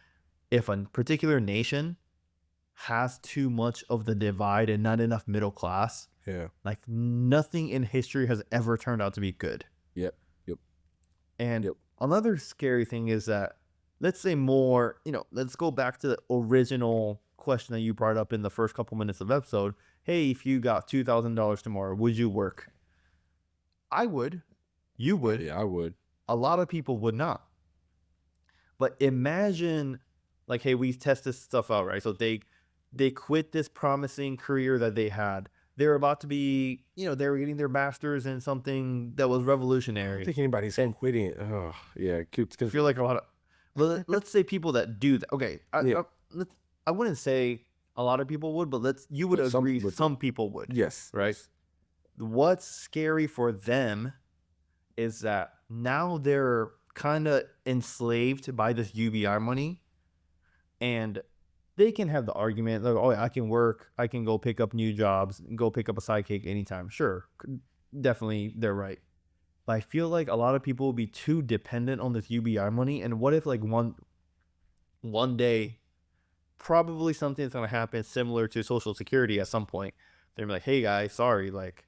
if a particular nation has too much of the divide and not enough middle class, like nothing in history has ever turned out to be good. And another scary thing is that, let's say more, let's go back to the original question that you brought up in the first couple minutes of episode. Hey, if you got $2,000 tomorrow, would you work? I would. You would. Yeah, I would. A lot of people would not. But imagine, like, hey, we test this stuff out, right? So they quit this promising career that they had. They're about to be, they were getting their master's in something that was revolutionary. I don't think anybody's quitting. Oh, yeah. I feel like a lot of, well, let's say people that do that. Okay, I wouldn't say a lot of people would, but you would agree some people would. Yes. Right? What's scary for them is that now they're kind of enslaved by this UBI money, and they can have the argument like, oh, I can work, I can go pick up new jobs, and go pick up a sidekick anytime. Sure, definitely, they're right. But I feel like a lot of people will be too dependent on this UBI money. And what if like one day, probably something is going to happen similar to Social Security at some point. They're like, hey guys, sorry, like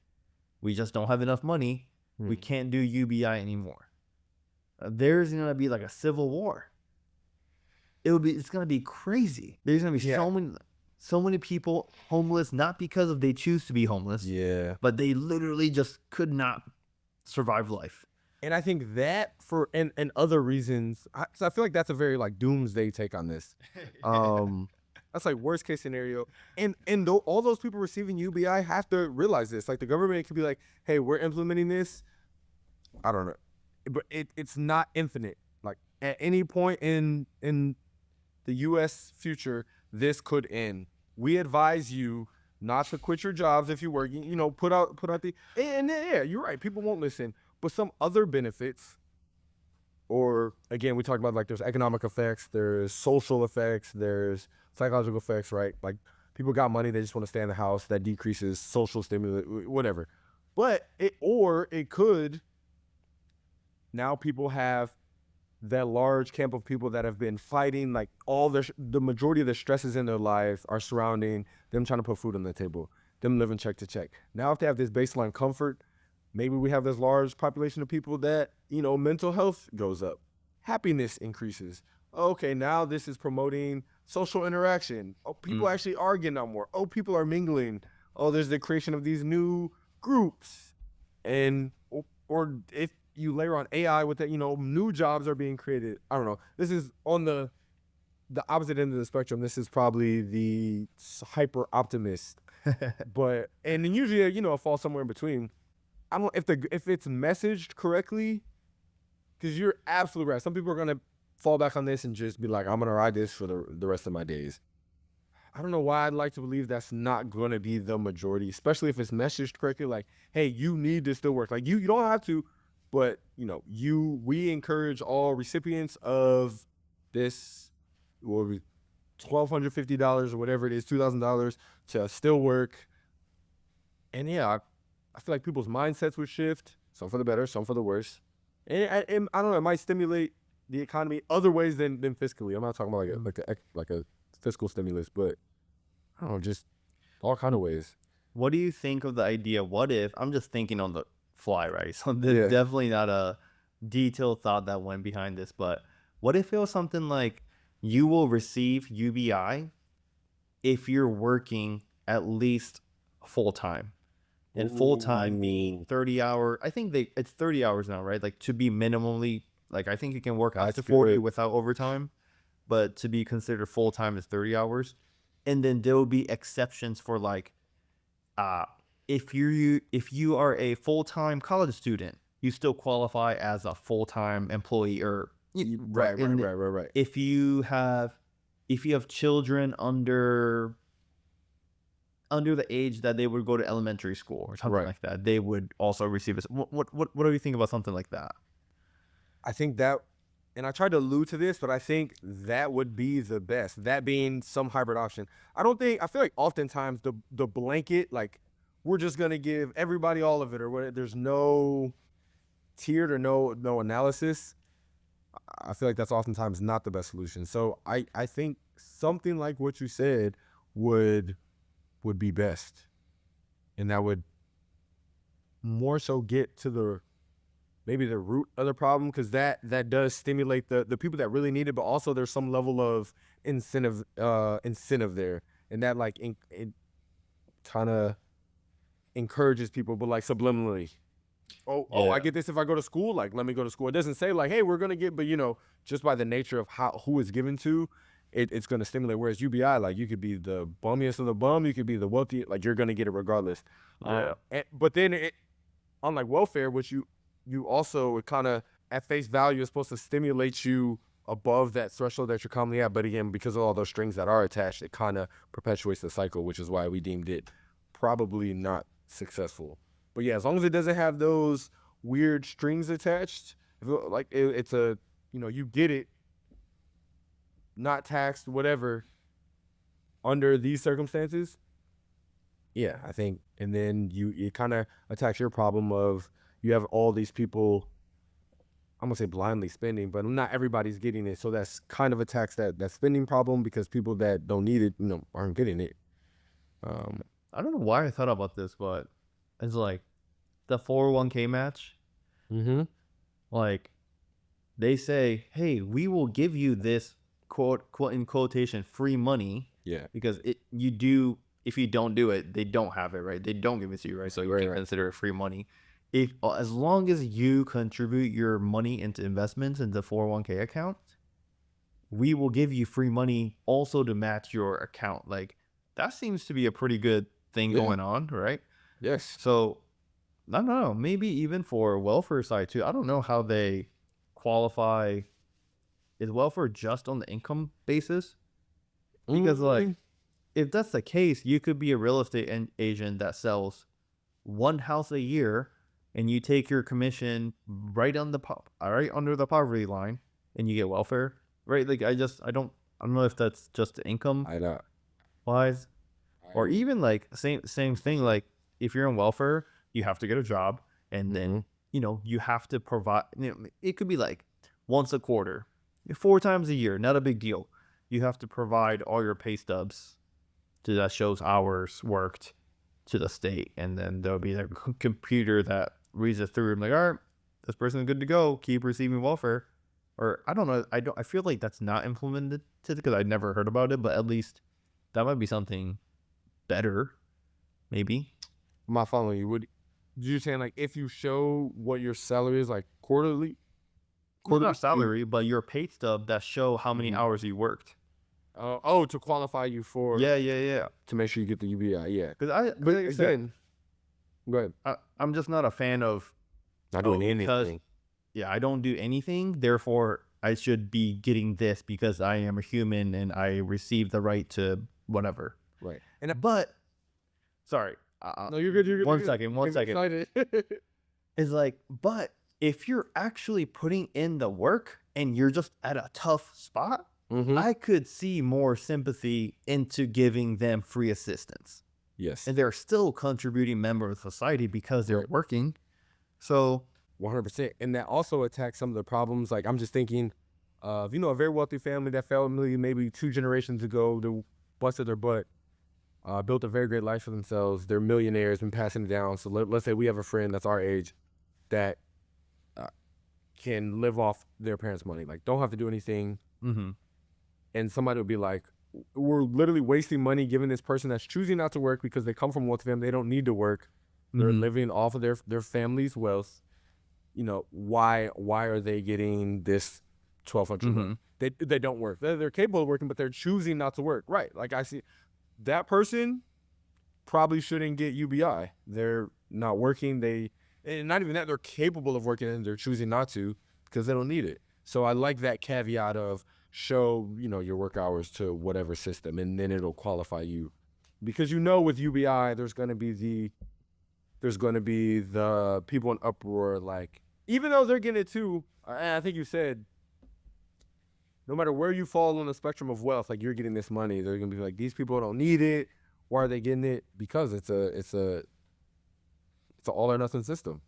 we just don't have enough money. We can't do UBI anymore. There's going to be like a civil war. It's going to be crazy. There's going to be so many people homeless, not because of they choose to be homeless. Yeah. But they literally just could not survive life. And I think that and other reasons, so I feel like that's a very like doomsday take on this. That's like worst case scenario. And all those people receiving UBI have to realize this. Like the government could be like, hey, we're implementing this. I don't know. But it's not infinite. Like at any point in the U.S. future, this could end. We advise you not to quit your jobs if you're working. Put out and yeah, you're right. People won't listen. But some other benefits, or again, we talked about like there's economic effects, there's social effects, there's psychological effects, right? Like people got money, they just want to stay in the house. That decreases social stimulus, whatever. But it could. Now people have that large camp of people that have been fighting, like the majority of the stresses in their lives are surrounding them trying to put food on the table, them living check to check. Now if they have this baseline comfort, maybe we have this large population of people that, mental health goes up, happiness increases. Okay, now this is promoting social interaction. Oh, people actually are getting out more. Oh, people are mingling. Oh, there's the creation of these new groups. And or if you layer on AI with it, new jobs are being created. I don't know. This is on the opposite end of the spectrum. This is probably the hyper optimist, but and then usually it falls somewhere in between. I don't if it's messaged correctly, because you're absolutely right. Some people are gonna fall back on this and just be like, I'm gonna ride this for the rest of my days. I don't know why I'd like to believe that's not gonna be the majority, especially if it's messaged correctly. Like, hey, you need to still work. Like you don't have to, but we encourage all recipients of this, what would be $1,250 or whatever it is, $2,000 to still work. And yeah, I feel like people's mindsets would shift, some for the better, some for the worse. And I don't know, it might stimulate the economy other ways than fiscally. I'm not talking about like a fiscal stimulus, but I don't know, just all kind of ways. What do you think of the idea? What if, I'm just thinking on the fly, right? So there's definitely not a detailed thought that went behind this, but what if it was something like you will receive UBI if you're working at least full time? And full time mean 30 hour. I think it's 30 hours now, right? Like to be minimally, like I think you can work up to 40 without overtime, but to be considered full time is 30 hours. And then there will be exceptions for like, if you are a full time college student, you still qualify as a full time employee, or right. If you have children under the age that they would go to elementary school or something like that, they would also receive it. What do you think about something like that? I think that, and I tried to allude to this, but I think that would be the best. That being some hybrid option. I feel like oftentimes the blanket, like we're just gonna give everybody all of it, or what? There's no tiered or no analysis. I feel like that's oftentimes not the best solution. So I think something like what you said would be best, and that would more so get to maybe the root of the problem, because that does stimulate the people that really need it, but also there's some level of incentive there, and that like it kind of encourages people, but like subliminally, I get this if I go to school, like let me go to school. It doesn't say like, hey, we're gonna get, but just by the nature of who it's given to, it's going to stimulate. Whereas UBI, like you could be the bummiest of the bum, you could be the wealthy, like you're going to get it regardless. But then unlike welfare, which you also kind of at face value is supposed to stimulate you above that threshold that you're commonly at. But again, because of all those strings that are attached, it kind of perpetuates the cycle, which is why we deemed it probably not successful. But yeah, as long as it doesn't have those weird strings attached, it's a, you get it, not taxed, whatever, under these circumstances. Yeah, I think, and then it kind of attacks your problem of you have all these people, I'm gonna say blindly spending, but not everybody's getting it. So that's kind of attacks that spending problem, because people that don't need it, aren't getting it. I don't know why I thought about this, but it's like the 401k match. Like they say, hey, we will give you this quote in quotation free money, because if you don't do it, they don't have it, right? They don't give it to you, right? So you can consider it free money as long as you contribute your money into investments into 401k account. We will give you free money also to match your account. Like that seems to be a pretty good thing going on, right? Yes. So I don't know, maybe even for welfare side too. I don't know how they qualify. Is welfare just on the income basis? Because like, if that's the case, you could be a real estate agent that sells one house a year, and you take your commission right under the poverty line, and you get welfare, right? Like I don't know if that's just the income wise, or even like same thing. Like if you're on welfare, you have to get a job, and then you have to provide. It could be like once a quarter. 4 times a year, not a big deal. You have to provide all your pay stubs that shows hours worked to the state, and then there'll be a computer that reads it through and like, all right, this person is good to go. Keep receiving welfare. Or I don't know. I feel like that's not implemented because I never heard about it, but at least that might be something better, maybe. I'm not following you. you're saying like if you show what your salary is like quarterly, Not salary, but your pay stub that show how many hours you worked. To qualify you for Yeah. to make sure you get the UBI, yeah. Because But like I said, again, go ahead. I'm just not a fan of Not doing because anything. I don't do anything, therefore I should be getting this because I am a human and I receive the right to whatever. Right. And But sorry, no, you're good. You're good. One you're second. excited. It's like, but if you're actually putting in the work and you're just at a tough spot, I could see more sympathy into giving them free assistance. Yes. And they're still contributing member of society because they're working. So 100%. And that also attacks some of the problems. Like I'm just thinking of, a very wealthy family, that family maybe 2 generations ago, they busted their butt, built a very great life for themselves. They're millionaires, been passing it down. So let's say we have a friend that's our age that can live off their parents' money. Like don't have to do anything. And somebody would be like, we're literally wasting money giving this person that's choosing not to work because they come from a wealthy family. They don't need to work. They're living off of their family's wealth. Why are they getting this $1,200? They don't work. They're capable of working, but they're choosing not to work. Right. Like I see that person probably shouldn't get UBI. They're not working. And not even that, they're capable of working and they're choosing not to because they don't need it. So I like that caveat of show, your work hours to whatever system, and then it'll qualify you. Because with UBI, there's gonna be the people in uproar, like, even though they're getting it too, I think you said, no matter where you fall on the spectrum of wealth, like you're getting this money, they're gonna be like, these people don't need it. Why are they getting it? Because it's an all or nothing system.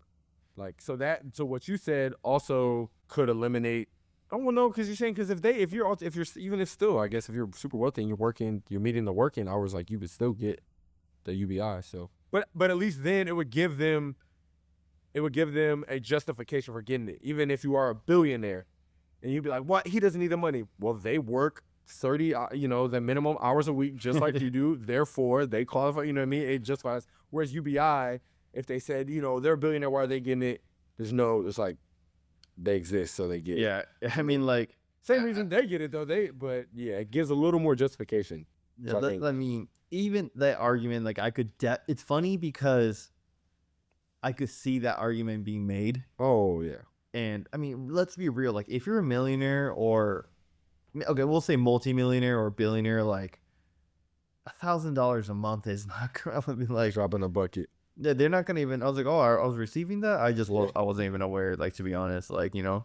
Like, so what you said also could eliminate. Oh well, no, because you're saying if you're still, I guess if you're super wealthy and you're meeting the working hours, like you would still get the UBI. So, but at least then it would give them a justification for getting it, even if you are a billionaire, and you'd be like, what? He doesn't need the money. Well, they work 30, the minimum hours a week, just like you do. Therefore, they qualify. You know what I mean? It justifies. Whereas UBI, if they said, they're a billionaire, why are they getting it? It's like they exist, so they get it. yeah, I mean, like Same reason they get it though. But it gives a little more justification. yeah, I mean, even that argument, like I could. It's funny because I could see that argument being made. Oh yeah. And I mean, let's be real. Like, if you're a millionaire or, okay, we'll say multimillionaire or billionaire, like $1,000 a month is not gonna be like Dropping a bucket. they're not gonna even. I was like, oh, I was receiving that. I wasn't even aware. Like, to be honest, like Yeah.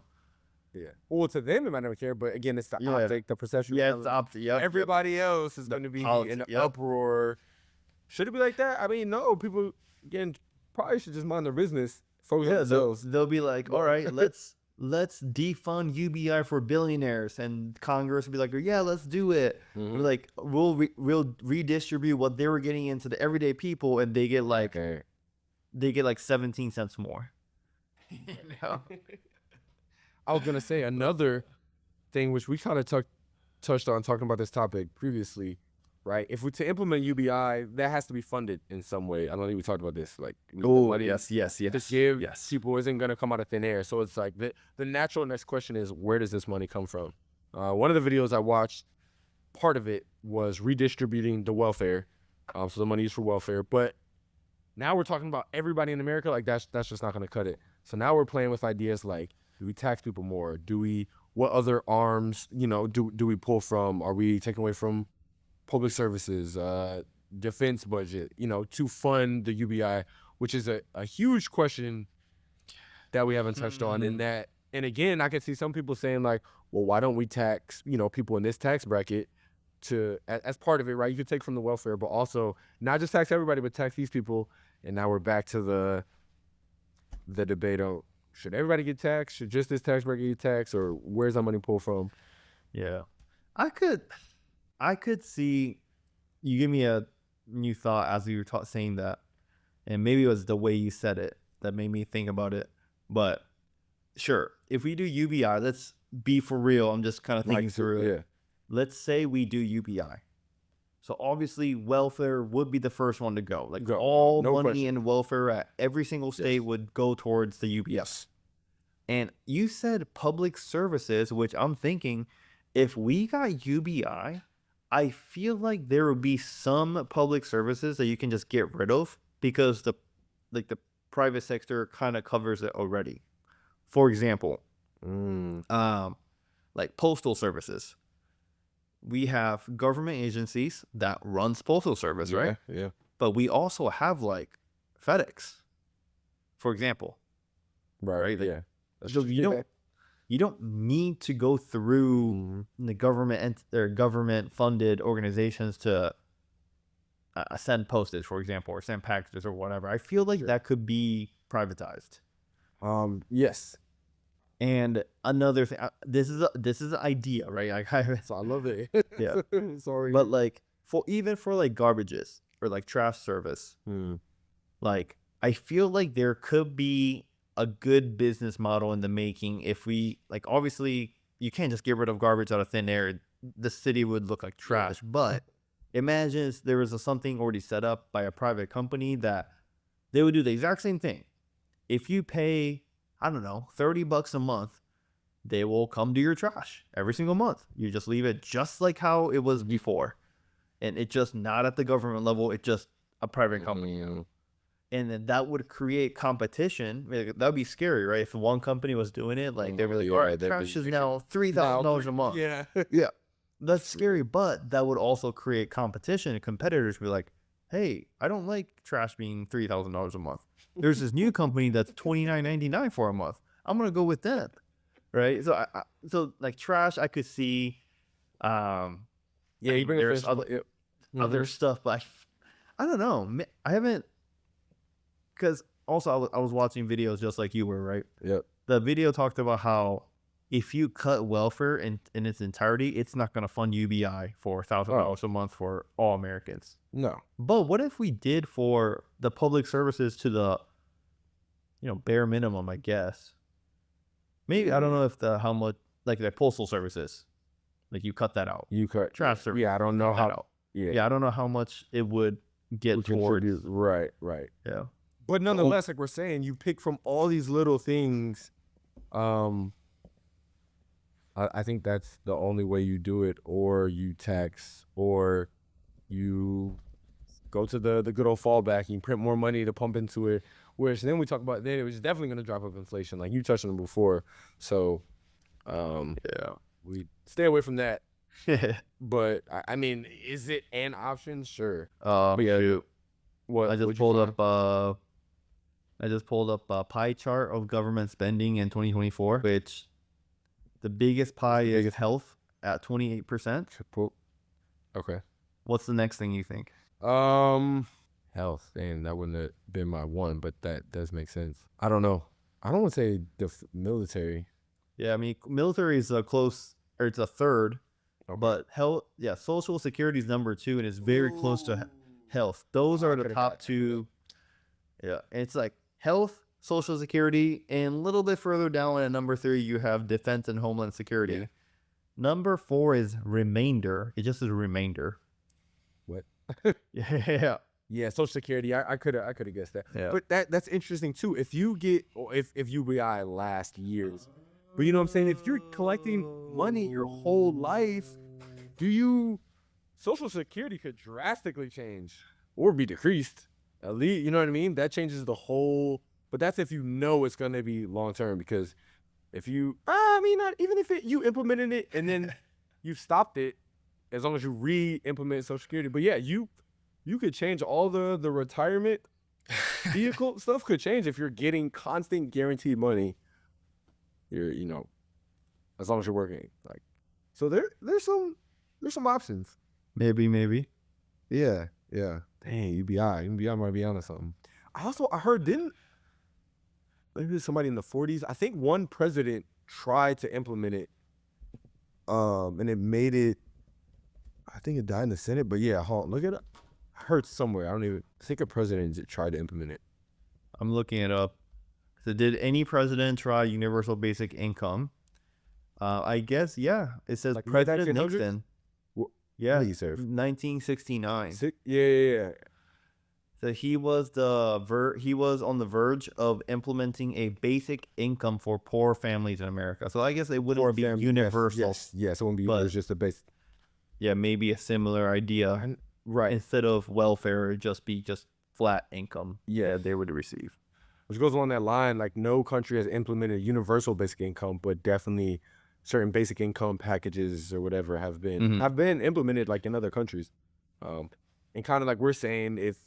Well, to them it might not care, but again, it's the optic, the perception. Yeah, it's the optic. Yep. Everybody else is going to be in an uproar. Should it be like that? I mean, no. People again probably should just mind their business. Focus on themselves. They'll be like, all right, let's defund UBI for billionaires, and Congress will be like, yeah, let's do it. We're like, we'll redistribute what they were getting into the everyday people, and they get like 17 cents more. I was gonna say another thing which we kind of touched on talking about this topic previously, right? If we to implement UBI, that has to be funded in some way. I don't think we talked about this. Like, yes. To give people isn't gonna come out of thin air. So it's like the natural next question is, where does this money come from? One of the videos I watched, part of it was redistributing the welfare, so the money is for welfare. But now we're talking about everybody in America. Like that's just not gonna cut it. So now we're playing with ideas like, do we tax people more? What other arms, do we pull from? Are we taking away from public services, defense budget, to fund the UBI, which is a huge question that we haven't touched on. And again, I can see some people saying like, well, why don't we tax, people in this tax bracket as part of it, right? You could take from the welfare, but also not just tax everybody, but tax these people. And now we're back to the debate on, should everybody get taxed? Should just this tax bracket get taxed? Or where's that money pulled from? Yeah. I could see, you give me a new thought as you were saying that, and maybe it was the way you said it that made me think about it. But sure, if we do UBI, let's be for real. I'm just kind of thinking through it. Yeah. Let's say we do UBI. So obviously welfare would be the first one to go. Like Go. all No money question. and welfare at every single state Yes. would go towards the UBI. Yes. And you said public services, which I'm thinking, if we got UBI, I feel like there would be some public services that you can just get rid of because the private sector kind of covers it already. For example, like postal services. We have government agencies that runs postal service, right? Yeah. But we also have like FedEx, for example. Right. Like, Yeah. So you don't need to go through the government or government funded organizations to send postage, for example, or send packages or whatever. I feel like that could be privatized. Yes. And another thing, this is an idea, right? So I love it. Yeah. Sorry. But like even for like garbages or like trash service, like I feel like there could be a good business model in the making if we like. Obviously, you can't just get rid of garbage out of thin air. The city would look like trash. But imagine if there was something already set up by a private company that they would do the exact same thing. If you pay, I don't know, $30 a month, they will come to your trash every single month. You just leave it just like how it was before. And it's just not at the government level. It's just a private company. And then that would create competition. That would be scary, right? If one company was doing it, like they'd be like, all right, trash is now $3,000 a month. Yeah. Yeah. That's scary, but that would also create competition, and competitors would be like, hey, I don't like trash being $3,000 a month. There's this new company that's $29.99 for a month. I'm gonna go with them, right? So, so like trash, I could see. Yeah, you bring there's other stuff, but I don't know. I haven't, because also I was watching videos just like you were, right? Yep. The video talked about how if you cut welfare in its entirety, it's not going to fund UBI for $1,000 a month for all Americans. No. But what if we did for the public services to the, bare minimum, I guess. Maybe, I don't know if how much, like the postal services, like you cut that out. You cut Trash service. Yeah, I don't know how. Yeah, I don't know how much it would get towards. Right. Yeah. But nonetheless, like we're saying, you pick from all these little things. I think that's the only way you do it, or you tax, or you go to the good old fallback and you print more money to pump into it. Which then we talk about, then it was definitely going to drive up inflation, like you touched on before. So, we stay away from that. But I mean, is it an option? Sure. But yeah, shoot. What I just pulled up a pie chart of government spending in 2024, which the biggest pie is health at 28%. Okay. What's the next thing you think? Health, and that wouldn't have been my one, but that does make sense. I don't know. I don't want to say the military. Yeah, I mean, military is close, or it's a third, but health, Social Security is number 2, and it's very close to health. Those are the top 2. Yeah, and it's like health, Social Security, and a little bit further down at number 3, you have Defense and Homeland Security. Yeah. Number 4 is remainder. It just is a remainder. What? Yeah. Yeah, Social Security. I could have guessed that. Yeah. But that's interesting too. If you get, or if UBI lasts years, but you know what I'm saying? If you're collecting money your whole life, Social Security could drastically change or be decreased. At least, you know what I mean? That changes the whole. But that's if you know it's gonna be long term. Because if you, not even if you implemented it and then you stopped it, as long as you re-implement Social Security. But yeah, you could change all the retirement vehicle stuff could change if you're getting constant guaranteed money. You're, as long as you're working, like, so there's some options. Maybe. Yeah. Dang, UBI might be onto something. I heard, maybe somebody in the 40s, I think one president tried to implement it, and it made it, I think it died in the Senate, but yeah, look it up. I heard somewhere, I think a president tried to implement it. I'm looking it up. So did any president try universal basic income? I guess, yeah. It says like President Nixon. Yeah, When did he serve? 1969. Yeah. So he was on the verge of implementing a basic income for poor families in America. So I guess it wouldn't be universal. Yes, it wouldn't be. It but was just a base. yeah, maybe a similar idea. Right. Instead of welfare, it'd just be flat income Yeah. that they would receive. Which goes along that line, like no country has implemented universal basic income, but definitely certain basic income packages or whatever have been implemented like in other countries. And kind of like we're saying, if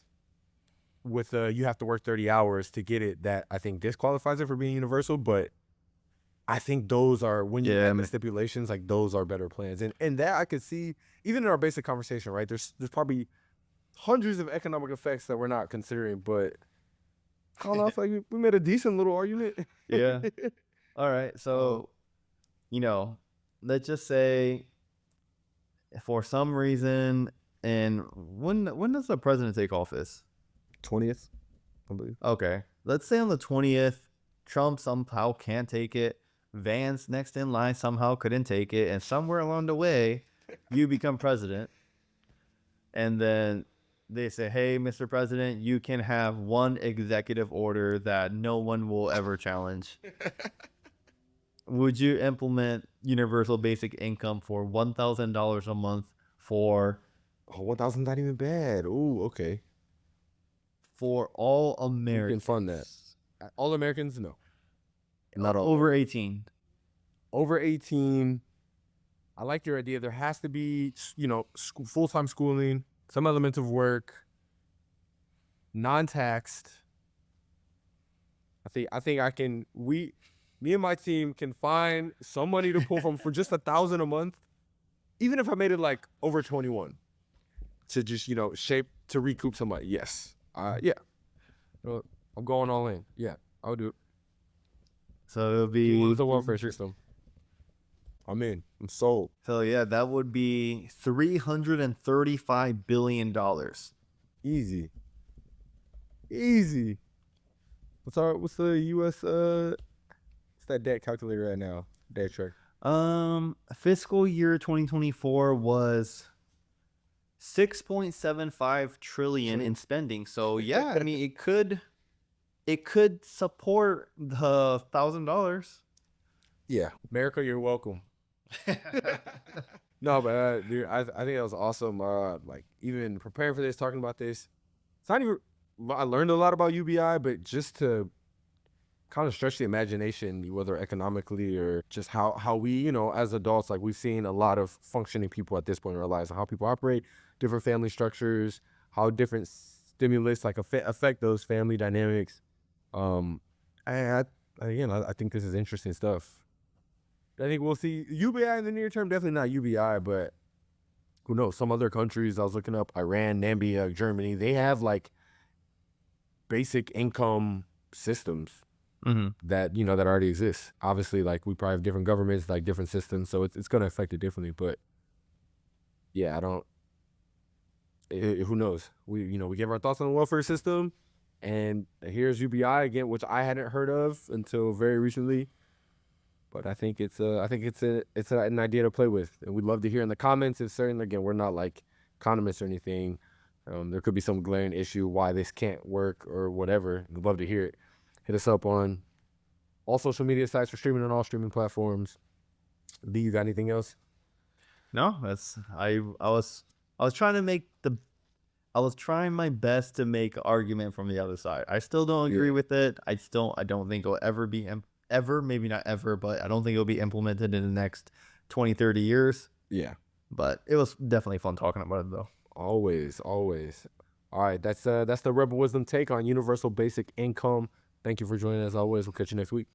with you have to work 30 hours to get it, that I think disqualifies it for being universal. But I think those are, when you add the stipulations, like those are better plans. And that I could see even in our basic conversation, right? There's probably hundreds of economic effects that we're not considering, but I don't know, I feel like we made a decent little argument. Yeah. All right. So, let's just say for some reason, and when does the president take office? 20th, I believe. Okay. Let's say on the 20th, Trump somehow can't take it. Vance next in line somehow couldn't take it. And somewhere along the way, you become president. And then they say, hey, Mr. President, you can have one executive order that no one will ever challenge. Would you implement universal basic income for $1,000 a month for... Oh, 1,000 not even bad. Ooh, okay. For all You Americans. can fund that. All Americans? No. Not all. Over 18. Over 18. I like your idea. There has to be, full-time schooling, some element of work, non-taxed. I think me and my team can find some money to pull from for just $1,000 a month, even if I made it like over 21, to just, shape to recoup some money. Yes. Yeah. I'm going all in. Yeah, I'll do it. So it'll be the welfare system. I'm in. I'm sold. So yeah, that would be $335 billion. Easy. What's the US what's that debt calculator right now? Debt track. Fiscal year 2024 was 6.75 trillion in spending. So yeah, I mean it could support the $1,000. Yeah, America, you're welcome. No, but dude, I think that was awesome. Like even preparing for this, talking about this, it's not even. I learned a lot about UBI, but just to kind of stretch the imagination, whether economically or just how we, as adults, like we've seen a lot of functioning people at this point in our lives, and how people operate, different family structures, how different stimulus like affect those family dynamics. I think this is interesting stuff. I think we'll see UBI in the near term. Definitely not UBI, but who knows? Some other countries I was looking up, Iran, Namibia, Germany, they have like basic income systems that that already exist. Obviously, like we probably have different governments, like different systems, so it's going to affect it differently. But yeah, who knows? We give our thoughts on the welfare system, and here's UBI again, which I hadn't heard of until very recently. But I think it's an idea to play with, and we'd love to hear in the comments. If certain, again, we're not like economists or anything. There could be some glaring issue why this can't work or whatever. We'd love to hear it. Hit us up on all social media sites. We're streaming on all streaming platforms. Lee, you got anything else? No, I was trying my best to make an argument from the other side. I still don't agree with it. I don't think it'll ever be maybe not ever, but I don't think it'll be implemented in the next 20, 30 years. Yeah. But it was definitely fun talking about it though. Always. All right, that's the Rebel Wisdom take on universal basic income. Thank you for joining us. As always, we'll catch you next week.